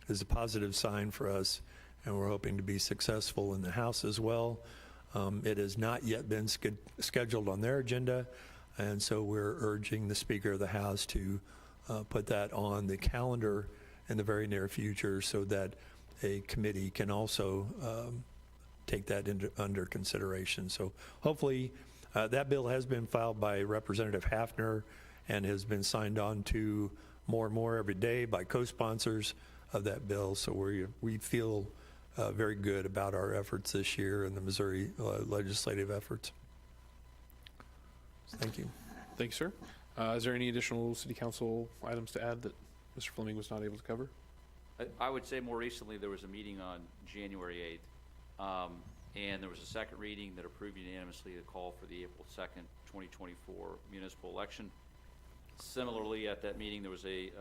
is a positive sign for us, and we're hoping to be successful in the House as well. It has not yet been scheduled on their agenda, and so we're urging the Speaker of the House to put that on the calendar in the very near future so that a committee can also take that under consideration. So hopefully that bill has been filed by Representative Hafner and has been signed on to more and more every day by co-sponsors of that bill. So we feel very good about our efforts this year in the Missouri legislative efforts. Thank you. Thank you, sir. Is there any additional city council items to add that Mr. Fleming was not able to cover? I would say more recently there was a meeting on January 8th, and there was a second reading that approved unanimously the call for the April 2nd, 2024 municipal election. Similarly, at that meeting, there was a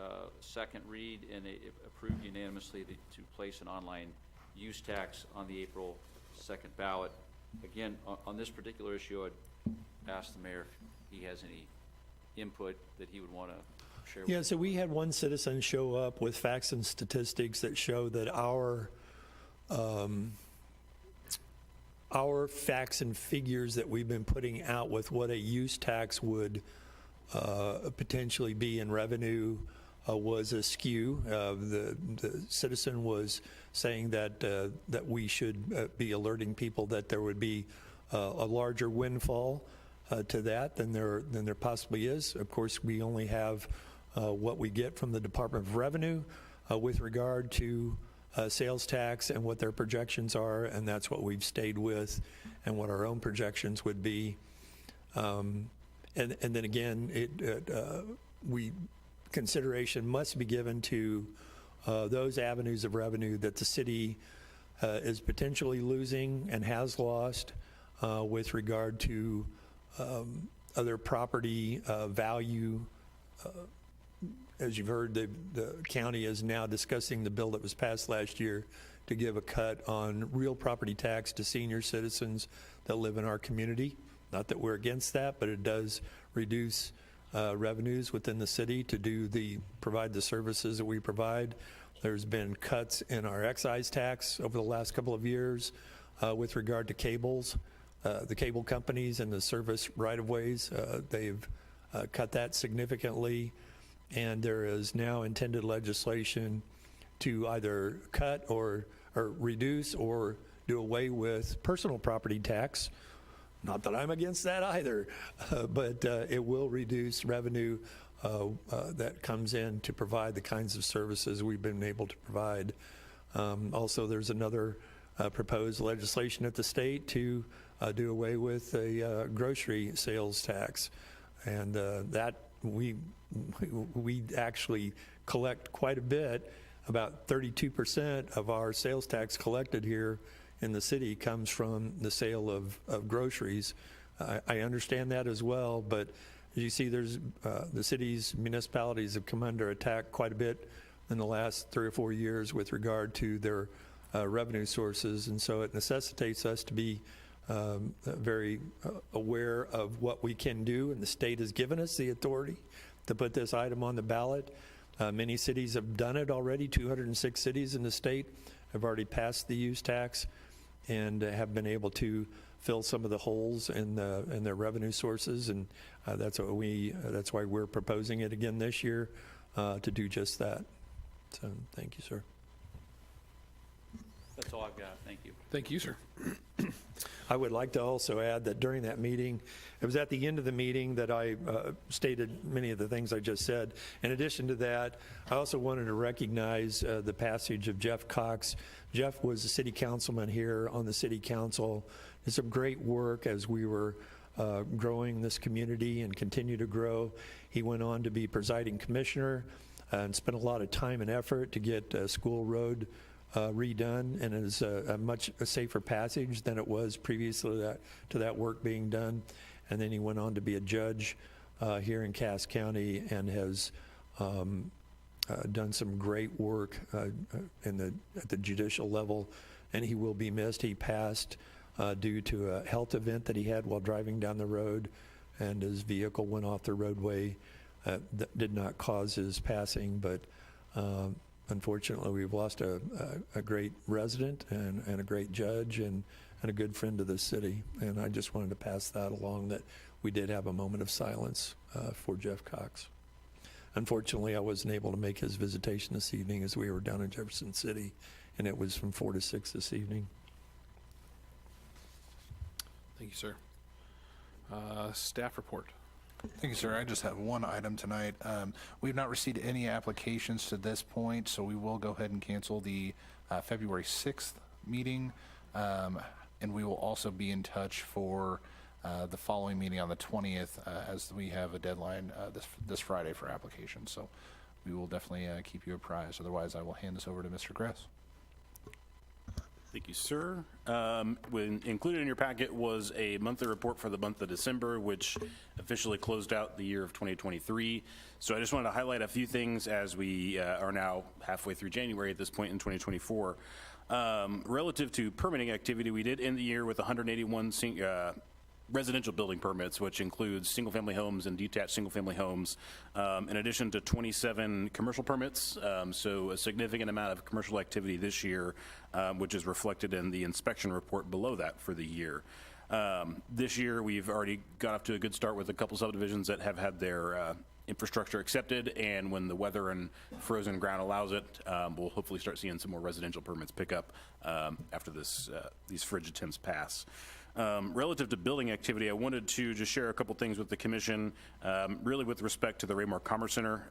second read, and it approved unanimously to place an online use tax on the April 2nd ballot. Again, on this particular issue, I'd ask the mayor if he has any input that he would want to share with Yeah, so we had one citizen show up with facts and statistics that show that our facts and figures that we've been putting out with what a use tax would potentially be in revenue was askew. The citizen was saying that we should be alerting people that there would be a larger windfall to that than there possibly is. Of course, we only have what we get from the Department of Revenue with regard to sales tax and what their projections are, and that's what we've stayed with and what our own projections would be. And then again, consideration must be given to those avenues of revenue that the city is potentially losing and has lost with regard to other property value. As you've heard, the county is now discussing the bill that was passed last year to give a cut on real property tax to senior citizens that live in our community. Not that we're against that, but it does reduce revenues within the city to provide the services that we provide. There's been cuts in our excise tax over the last couple of years with regard to cables. The cable companies and the service right-of-ways, they've cut that significantly, and there is now intended legislation to either cut or reduce or do away with personal property tax. Not that I'm against that either, but it will reduce revenue that comes in to provide the kinds of services we've been able to provide. Also, there's another proposed legislation at the state to do away with a grocery sales tax, and that we actually collect quite a bit. About 32% of our sales tax collected here in the city comes from the sale of groceries. I understand that as well, but as you see, there's the cities, municipalities have come under attack quite a bit in the last 3 or 4 years with regard to their revenue sources, and so it necessitates us to be very aware of what we can do, and the state has given us the authority to put this item on the ballot. Many cities have done it already. 206 cities in the state have already passed the use tax and have been able to fill some of the holes in their revenue sources, and that's why we're proposing it again this year to do just that. So thank you, sir. That's all I've got. Thank you. Thank you, sir. I would like to also add that during that meeting, it was at the end of the meeting that I stated many of the things I just said. In addition to that, I also wanted to recognize the passage of Jeff Cox. Jeff was a city councilman here on the city council. Did some great work as we were growing this community and continue to grow. He went on to be presiding commissioner and spent a lot of time and effort to get School Road redone, and it is a much safer passage than it was previously to that work being done. And then he went on to be a judge here in Cass County and has done some great work at the judicial level, and he will be missed. He passed due to a health event that he had while driving down the road, and his vehicle went off the roadway. That did not cause his passing, but unfortunately, we've lost a great resident and a great judge and a good friend of the city. And I just wanted to pass that along, that we did have a moment of silence for Jeff Cox. Unfortunately, I wasn't able to make his visitation this evening as we were down in Jefferson City, and it was from 4 to 6 this evening. Thank you, sir. Staff report. Thank you, sir. I just have one item tonight. We've not received any applications to this point, so we will go ahead and cancel the February 6th meeting. And we will also be in touch for the following meeting on the 20th, as we have a deadline this Friday for applications. So we will definitely keep you apprised. Otherwise, I will hand this over to Mr. Gress. Thank you, sir. Included in your packet was a monthly report for the month of December, which officially closed out the year of 2023. So I just wanted to highlight a few things as we are now halfway through January at this point in 2024. Relative to permitting activity, we did end the year with 181 residential building permits, which includes single-family homes and detached single-family homes, in addition to 27 commercial permits. So a significant amount of commercial activity this year, which is reflected in the inspection report below that for the year. This year, we've already got off to a good start with a couple subdivisions that have had their infrastructure accepted, and when the weather and frozen ground allows it, we'll hopefully start seeing some more residential permits pick up after these frigid temps pass. Relative to building activity, I wanted to just share a couple things with the commission, really with respect to the Raymore Commerce Center.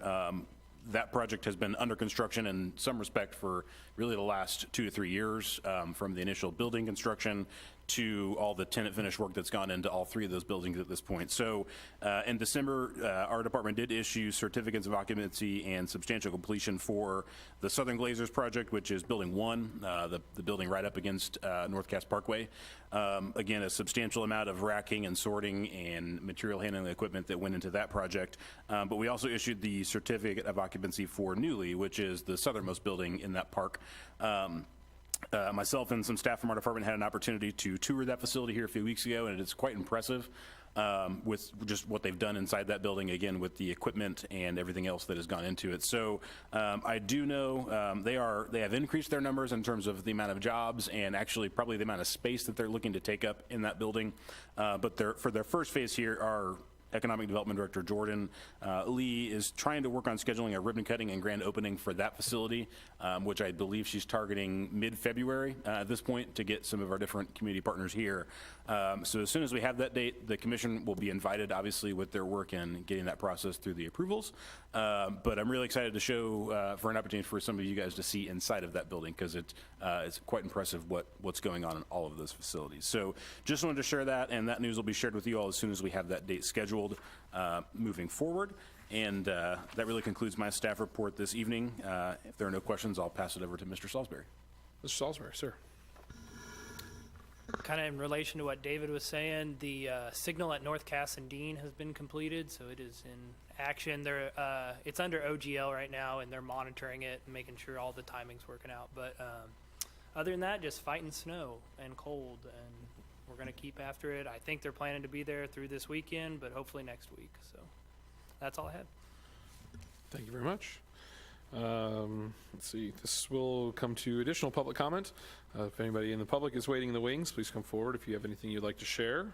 That project has been under construction in some respect for really the last 2 to 3 years, from the initial building construction to all the tenant finish work that's gone into all 3 of those buildings at this point. So in December, our department did issue certificates of occupancy and substantial completion for the Southern Glazers project, which is Building 1, the building right up against North Cass Parkway. Again, a substantial amount of racking and sorting and material handling equipment that went into that project. But we also issued the certificate of occupancy for Newly, which is the southernmost building in that park. Myself and some staff from our department had an opportunity to tour that facility here a few weeks ago, and it's quite impressive with just what they've done inside that building, again, with the equipment and everything else that has gone into it. So I do know they have increased their numbers in terms of the amount of jobs and actually probably the amount of space that they're looking to take up in that building. But for their first phase here, our Economic Development Director Jordan Lee is trying to work on scheduling a ribbon cutting and grand opening for that facility, which I believe she's targeting mid-February at this point to get some of our different community partners here. So as soon as we have that date, the commission will be invited, obviously, with their work in getting that process through the approvals. But I'm really excited to show for an opportunity for some of you guys to see inside of that building, because it's quite impressive what's going on in all of those facilities. So just wanted to share that, and that news will be shared with you all as soon as we have that date scheduled moving forward. And that really concludes my staff report this evening. If there are no questions, I'll pass it over to Mr. Salisbury. Mr. Salisbury, sir. Kind of in relation to what David was saying, the signal at North Cass and Dean has been completed, so it is in action. It's under OGL right now, and they're monitoring it and making sure all the timing's working out. But other than that, just fighting snow and cold, and we're going to keep after it. I think they're planning to be there through this weekend, but hopefully next week. So that's all I had. Thank you very much. Let's see, this will come to additional public comment. If anybody in the public is waiting in the wings, please come forward if you have anything you'd like to share.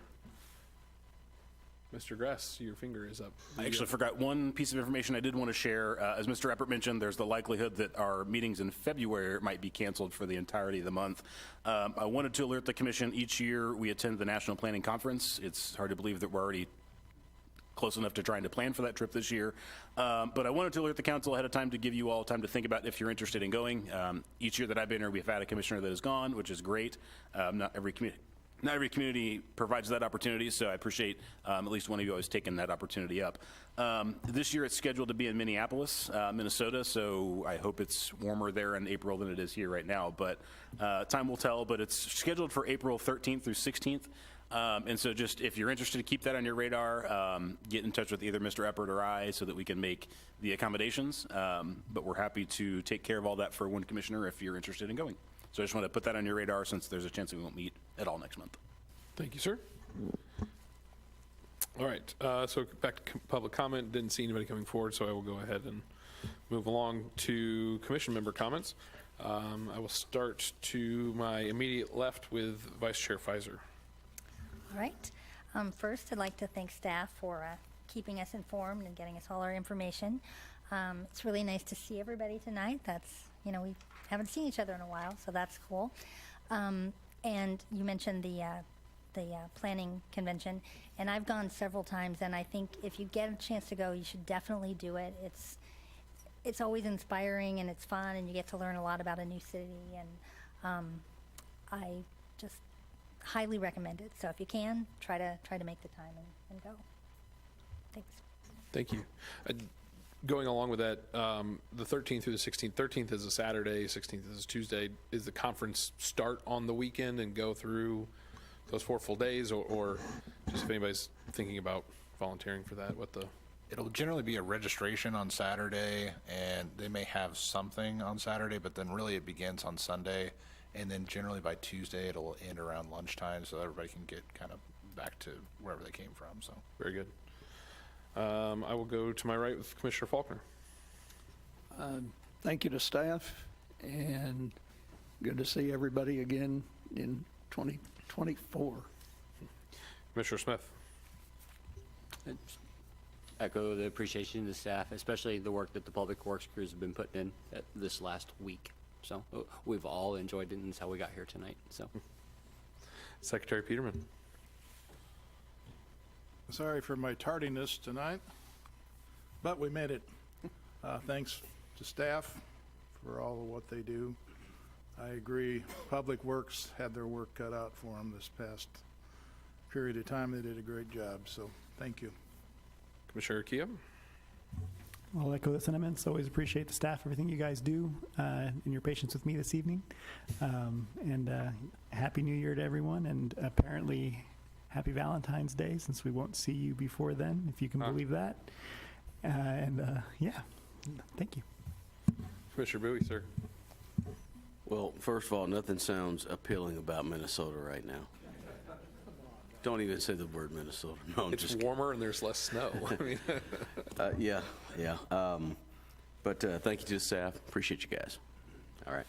Mr. Gress, your finger is up. I actually forgot one piece of information I did want to share. As Mr. Eppert mentioned, there's the likelihood that our meetings in February might be canceled for the entirety of the month. I wanted to alert the commission. Each year we attend the National Planning Conference. It's hard to believe that we're already close enough to trying to plan for that trip this year. But I wanted to alert the council ahead of time to give you all time to think about if you're interested in going. Each year that I've been here, we've had a commissioner that has gone, which is great. Not every community provides that opportunity, so I appreciate at least one of you always taking that opportunity up. This year it's scheduled to be in Minneapolis, Minnesota, so I hope it's warmer there in April than it is here right now, but time will tell. But it's scheduled for April 13th through 16th. And so just if you're interested, keep that on your radar. Get in touch with either Mr. Eppert or I so that we can make the accommodations. But we're happy to take care of all that for one commissioner if you're interested in going. So I just want to put that on your radar since there's a chance we won't meet at all next month. Thank you, sir. All right, so back to public comment. Didn't see anybody coming forward, so I will go ahead and move along to commission member comments. I will start to my immediate left with Vice Chair Fizer. All right. First, I'd like to thank staff for keeping us informed and getting us all our information. It's really nice to see everybody tonight. We haven't seen each other in a while, so that's cool. And you mentioned the planning convention, and I've gone several times, and I think if you get a chance to go, you should definitely do it. It's always inspiring, and it's fun, and you get to learn a lot about a new city, and I just highly recommend it. So if you can, try to make the time and go. Thanks. Thank you. going along with that, the 13th through the 16th, 13th is a Saturday, 16th is a Tuesday. Is the conference start on the weekend and go through those 4 full days, or just if anybody's thinking about volunteering for that, what the? It'll generally be a registration on Saturday, and they may have something on Saturday, but then really it begins on Sunday, and then generally by Tuesday it'll end around lunchtime, so everybody can get kind of back to wherever they came from. So Very good. I will go to my right with Commissioner Faulkner. Thank you to staff, and good to see everybody again in 2024. Commissioner Smith. Echo the appreciation to the staff, especially the work that the public works crews have been putting in this last week. So we've all enjoyed it, and that's how we got here tonight. So, Secretary Peterman. Sorry for my tardiness tonight, but we made it. Thanks to staff for all of what they do. I agree, Public Works had their work cut out for them this past period of time. They did a great job, so thank you. Commissioner Kia. I'll echo the sentiments. Always appreciate the staff, everything you guys do, and your patience with me this evening. Happy New Year to everyone, and apparently Happy Valentine's Day, since we won't see you before then, if you can believe that. Yeah, thank you. Commissioner Bowie, sir. Well, first of all, nothing sounds appealing about Minnesota right now. Don't even say the word Minnesota. No, I'm It's just warmer and there's less snow. I mean, yeah. But thank you to the staff. Appreciate you guys. All right.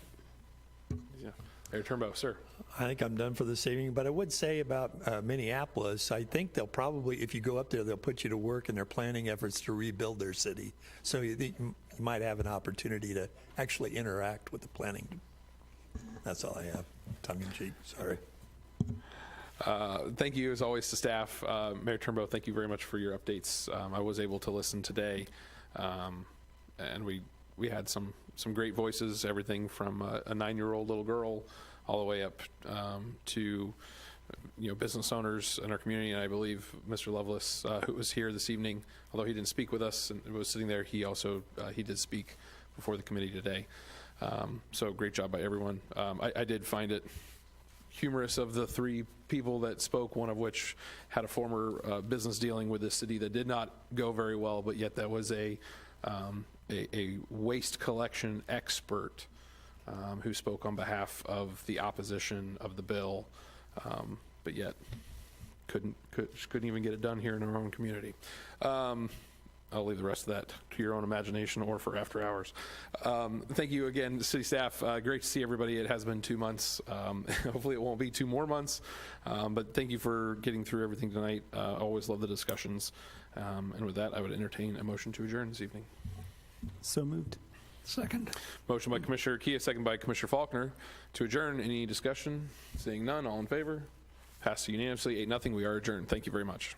yeah. Mayor Turnbow, sir. I think I'm done for this evening, but I would say about Minneapolis, I think they'll probably, if you go up there, they'll put you to work in their planning efforts to rebuild their city. So you might have an opportunity to actually interact with the planning. That's all I have. Tongue in cheek, sorry. Thank you, as always, to staff. Mayor Turnbow, thank you very much for your updates. I was able to listen today, and we had some great voices, everything from a 9-year-old little girl all the way up to business owners in our community. And I believe Mr. Lovelace, who was here this evening, although he didn't speak with us and was sitting there, he also he did speak before the committee today. So great job by everyone. I did find it humorous of the 3 people that spoke, one of which had a former business dealing with this city that did not go very well, but yet that was a waste collection expert who spoke on behalf of the opposition of the bill, but yet couldn't even get it done here in our own community. I'll leave the rest of that to your own imagination or for after hours. Thank you again, city staff. Great to see everybody. It has been 2 months. Hopefully it won't be 2 more months. But thank you for getting through everything tonight. Always love the discussions. And with that, I would entertain a motion to adjourn this evening. So moved. Second. Motion by Commissioner Kia, second by Commissioner Faulkner to adjourn. Any discussion? Seeing none, all in favor? Passed unanimously, 8-0. We are adjourned. Thank you very much.